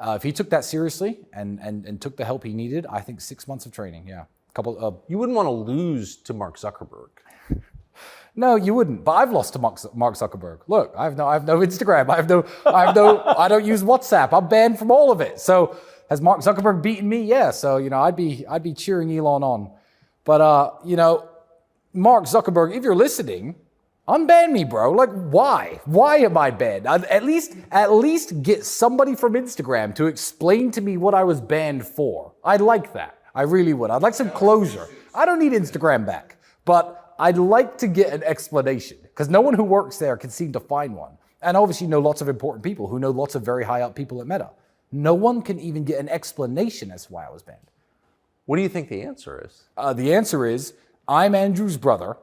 If he took that seriously and took the help he needed, I think 6 months of training, You wouldn't want to lose to Mark Zuckerberg. No, you wouldn't. But I've lost to Mark Zuckerberg. Look, I have no Instagram. I don't use WhatsApp. I'm banned from all of it. So has Mark Zuckerberg beaten me? Yeah. So I'd be cheering Elon on. But Mark Zuckerberg, if you're listening, unban me, bro. Like, why? Why am I banned? At least get somebody from Instagram to explain to me what I was banned for. I'd like that. I really would. I'd like some closure. I don't need Instagram back, but I'd like to get an explanation, because no one who works there can seem to find one. And obviously know lots of important people who know lots of very high up people at Meta. No one can even get an explanation as to why I was banned. What do you think the answer is? The answer is, I'm Andrew's brother.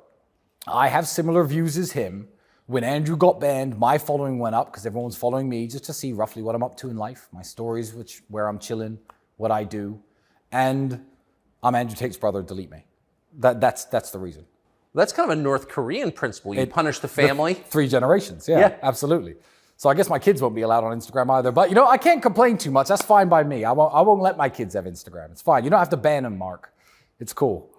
I have similar views as him. When Andrew got banned, my following went up because everyone's following me just to see roughly what I'm up to in life, my stories, where I'm chilling, what I do. And I'm Andrew Tate's brother, delete me. That's the reason. That's kind of a North Korean principle. You punish the family. 3 generations, yeah, absolutely. So I guess my kids won't be allowed on Instagram either. But I can't complain too much. That's fine by me. I won't let my kids have Instagram. It's fine. You don't have to ban them, Mark. It's cool.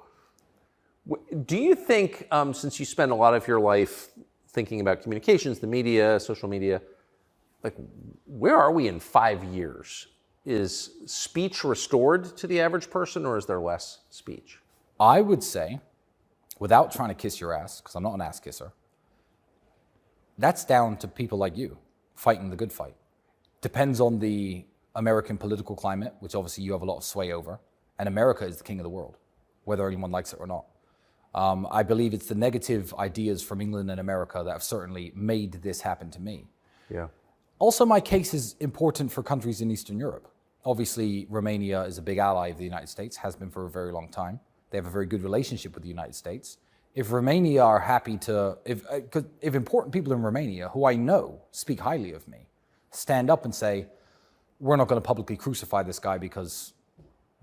Do you think, since you spend a lot of your life thinking about communications, the media, social media, like, where are we in 5 years? Is speech restored to the average person, or is there less speech? I would say, without trying to kiss your ass, because I'm not an ass kisser, that's down to people like you fighting the good fight. Depends on the American political climate, which obviously you have a lot of sway over, and America is the king of the world, whether anyone likes it or not. I believe it's the negative ideas from England and America that have certainly made this happen to me. Yeah. Also, my case is important for countries in Eastern Europe. Obviously, Romania is a big ally of the United States, has been for a very long time. They have a very good relationship with the United States. If Romania are happy to, if important people in Romania, who I know speak highly of me, stand up and say, we're not going to publicly crucify this guy because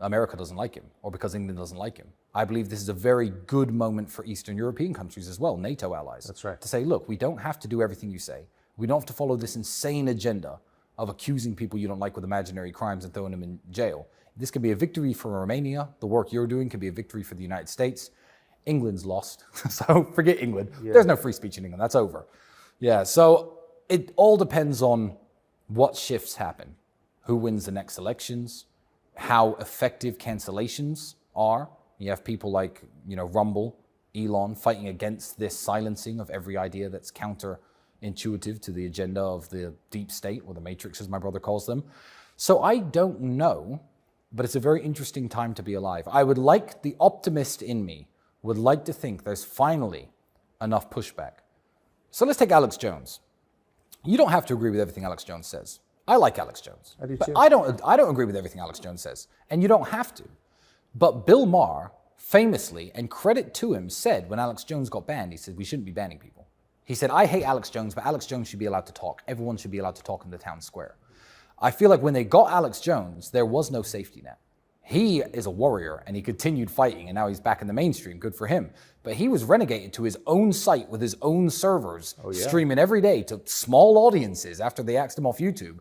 America doesn't like him or because England doesn't like him. I believe this is a very good moment for Eastern European countries as well, NATO allies. That's right. To say, look, we don't have to do everything you say. We don't have to follow this insane agenda of accusing people you don't like with imaginary crimes and throwing them in jail. This could be a victory for Romania. The work you're doing could be a victory for the United States. England's lost, so forget England. Yeah. There's no free speech in England, that's over. Yeah, so it all depends on what shifts happen, who wins the next elections, how effective cancellations are. You have people like, Rumble, Elon fighting against this silencing of every idea that's counterintuitive to the agenda of the deep state, or the matrix as my brother calls them. So I don't know, but it's a very interesting time to be alive. I would like, the optimist in me would like to think there's finally enough pushback. So let's take Alex Jones. You don't have to agree with everything Alex Jones says. I like Alex Jones. I do but too. I don't agree with everything Alex Jones says, and you don't have to. But Bill Maher famously, and credit to him, said when Alex Jones got banned, he said, we shouldn't be banning people. He said, I hate Alex Jones, but Alex Jones should be allowed to talk. Everyone should be allowed to talk in the town square. I feel like when they got Alex Jones, there was no safety net. He is a warrior, and he continued fighting, and now he's back in the mainstream. Good for him. But he was renegated to his own site with his own servers, streaming every day to small audiences after they axed him off YouTube.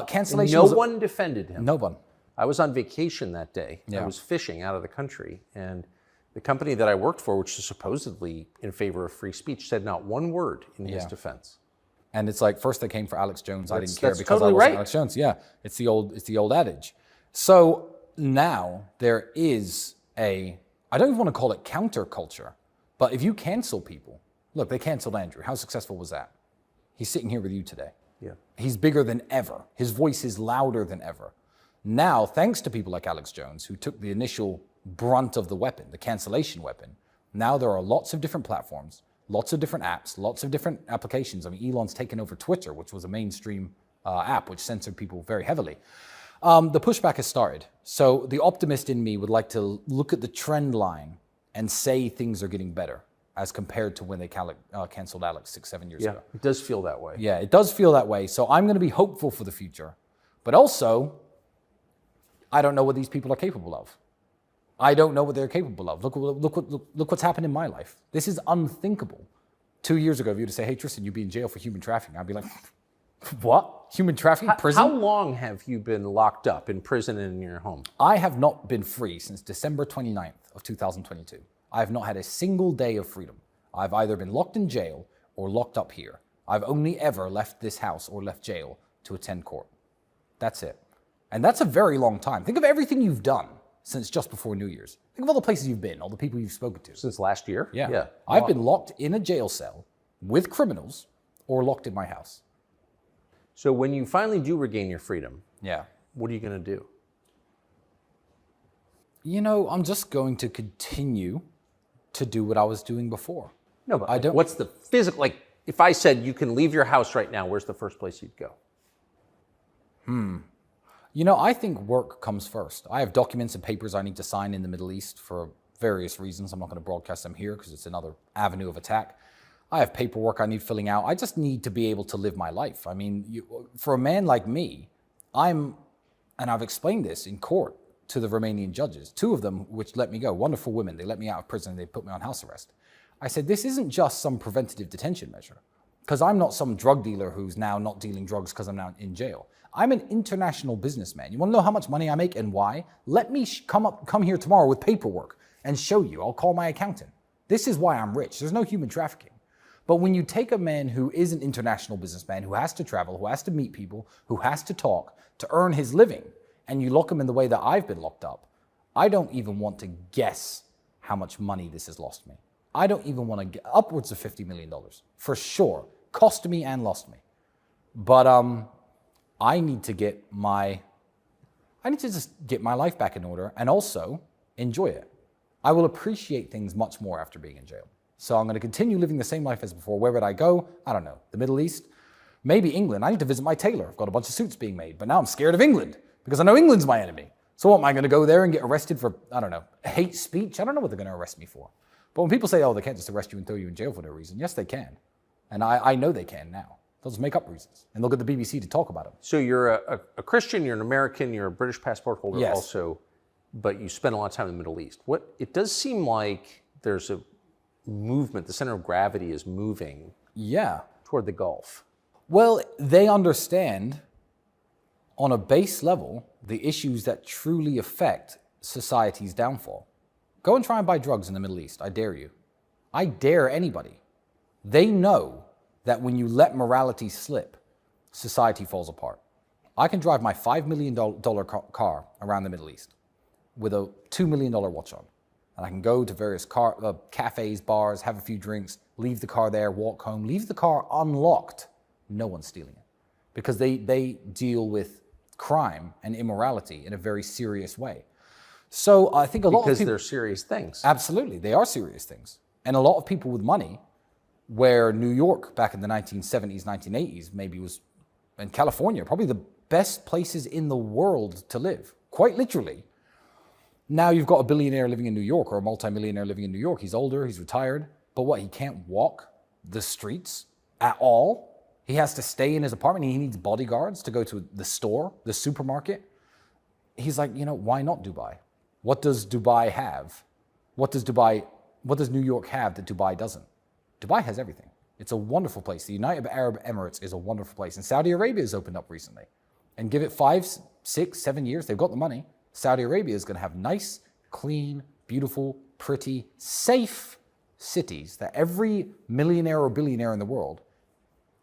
Cancellation. No one defended him. No one. I was on vacation that day. I was fishing out of the country, and the company that I worked for, which is supposedly in favor of free speech, said not one word in his defense. And it's like, first they came for Alex Jones. I didn't care because I wasn't Alex Jones. Yeah, it's the old adage. So now there is I don't even want to call it counterculture, but if you cancel people, look, they canceled Andrew. How successful was that? He's sitting here with you today. Yeah. He's bigger than ever. His voice is louder than ever. Now, thanks to people like Alex Jones, who took the initial brunt of the weapon, the cancellation weapon, now there are lots of different platforms, lots of different apps, lots of different applications. I mean, Elon's taken over Twitter, which was a mainstream app, which censored people very heavily. The pushback has started. So the optimist in me would like to look at the trend line and say things are getting better as compared to when they canceled Alex 6-7 years ago. Yeah, it does feel that way. Yeah, it does feel that way. So I'm going to be hopeful for the future. But also, I don't know what these people are capable of. I don't know what they're capable of. Look what's happened in my life. This is unthinkable. 2 years ago, if you were to say, hey, Tristan, you'd be in jail for human trafficking, I'd be like, what? Human trafficking? Prison? How long have you been locked up in prison and in your home? I have not been free since December 29th of 2022. I have not had a single day of freedom. I've either been locked in jail or locked up here. I've only ever left this house or left jail to attend court. That's it. And that's a very long time. Think of everything you've done since just before New Year's. Think of all the places you've been, all the people you've spoken to. Since last year? Yeah. I've been locked in a jail cell with criminals or locked in my house. So when you finally do regain your freedom, yeah, what are you going to do? You know, I'm just going to continue to do what I was doing before. No, but I don't. What's the physical, like, if I said you can leave your house right now, where's the first place you'd go? You know, I think work comes first. I have documents and papers I need to sign in the Middle East for various reasons. I'm not going to broadcast them here because it's another avenue of attack. I have paperwork I need filling out. I just need to be able to live my life. I mean, for a man like me, and I've explained this in court to the Romanian judges, two of them which let me go, wonderful women. They let me out of prison and they put me on house arrest. I said, this isn't just some preventative detention measure, because I'm not some drug dealer who's now not dealing drugs because I'm now in jail. I'm an international businessman. You want to know how much money I make and why? Let me come here tomorrow with paperwork and show you. I'll call my accountant. This is why I'm rich. There's no human trafficking. But when you take a man who is an international businessman, who has to travel, who has to meet people, who has to talk to earn his living, and you lock him in the way that I've been locked up, I don't even want to guess how much money this has lost me. I don't even want to get upwards of $50 million, for sure. Cost me and lost me. But I need to just get my life back in order and also enjoy it. I will appreciate things much more after being in jail. So I'm going to continue living the same life as before. Where would I go? I don't know. The Middle East? Maybe England. I need to visit my tailor. I've got a bunch of suits being made, but now I'm scared of England because I know England's my enemy. So what, am I going to go there and get arrested for, I don't know, hate speech? I don't know what they're going to arrest me for. But when people say, oh, they can't just arrest you and throw you in jail for no reason, yes, they can. And I know they can now. They'll just make up reasons. And they'll get the BBC to talk about them. So you're a Christian, you're an American, you're a British passport holder also, but you spend a lot of time in the Middle East. It does seem like there's a movement, the center of gravity is moving toward the Gulf. Well, they understand on a base level the issues that truly affect society's downfall. Go and try and buy drugs in the Middle East. I dare you. I dare anybody. They know that when you let morality slip, society falls apart. I can drive my $5 million car around the Middle East with a $2 million watch on. And I can go to various cafes, bars, have a few drinks, leave the car there, walk home, leave the car unlocked. No one's stealing it. Because they deal with crime and immorality in a very serious way. So I think a lot of people... Because they're serious things. Absolutely, they are serious things. And a lot of people with money, where New York back in the 1970s, 1980s maybe was, and California, probably the best places in the world to live, quite literally. Now you've got a billionaire living in New York or a multimillionaire living in New York. He's older, he's retired, but what, he can't walk the streets at all? He has to stay in his apartment. He needs bodyguards to go to the store, the supermarket. He's like, why not Dubai? What does Dubai have? What does New York have that Dubai doesn't? Dubai has everything. It's a wonderful place. The United Arab Emirates is a wonderful place. And Saudi Arabia has opened up recently. And give it 5, 6, 7 years, they've got the money. Saudi Arabia is going to have nice, clean, beautiful, pretty, safe cities that every millionaire or billionaire in the world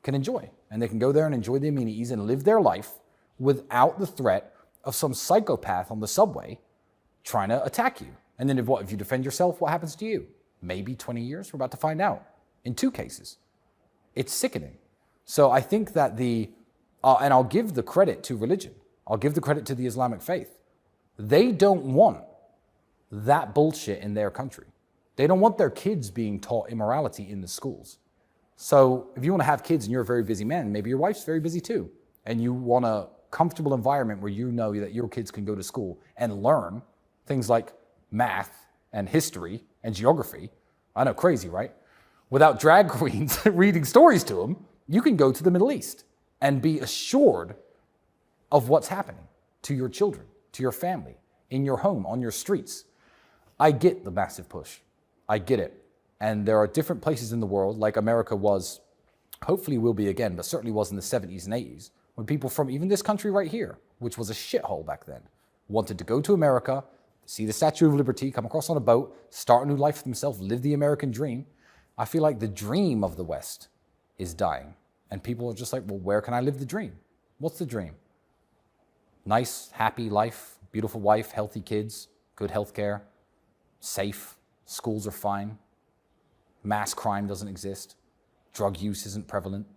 can enjoy. And they can go there and enjoy the amenities and live their life without the threat of some psychopath on the subway trying to attack you. And then if you defend yourself, what happens to you? Maybe 20 years? We're about to find out. In 2 cases. It's sickening. So I think that and I'll give the credit to religion. I'll give the credit to the Islamic faith. They don't want that bullshit in their country. They don't want their kids being taught immorality in the schools. So if you want to have kids and you're a very busy man, maybe your wife's very busy too, and you want a comfortable environment where you know that your kids can go to school and learn things like math and history and geography. I know, crazy, right? Without drag queens reading stories to them, you can go to the Middle East and be assured of what's happening to your children, to your family, in your home, on your streets. I get the massive push. I get it. And there are different places in the world, like America was, hopefully will be again, but certainly was in the 70s and 80s, when people from even this country right here, which was a shithole back then, wanted to go to America, see the Statue of Liberty, come across on a boat, start a new life for themselves, live the American dream. I feel like the dream of the West is dying. And people are just like, well, where can I live the dream? What's the dream? Nice, happy life, beautiful wife, healthy kids, good health care, safe, schools are fine, mass crime doesn't exist, drug use isn't prevalent.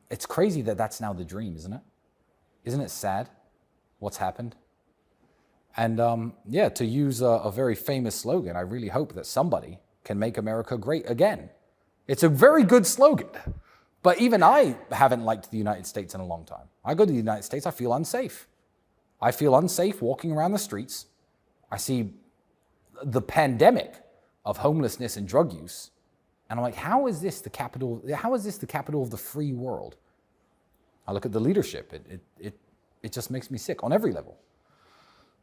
It's crazy that that's now the dream, isn't it? Isn't it sad what's happened? And to use a very famous slogan, I really hope that somebody can make America great again. It's a very good slogan. But even I haven't liked the United States in a long time. I go to the United States, I feel unsafe. I feel unsafe walking around the streets. I see the pandemic of homelessness and drug use. And I'm like, how is this the capital of the free world? I look at the leadership. It just makes me sick on every level.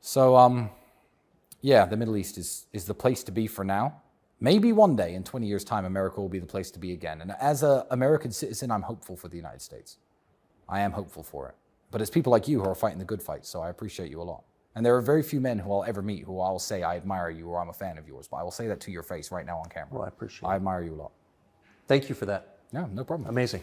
So, the Middle East is the place to be for now. Maybe one day, in 20 years' time, America will be the place to be again. And as an American citizen, I'm hopeful for the United States. I am hopeful for it. But it's people like you who are fighting the good fight, so I appreciate you a lot. And there are very few men who I'll ever meet who I'll say, I admire you or I'm a fan of yours. But I will say that to your face right now on camera. Well, I appreciate it. I admire you a lot. Thank you for that. Yeah, no problem. Amazing.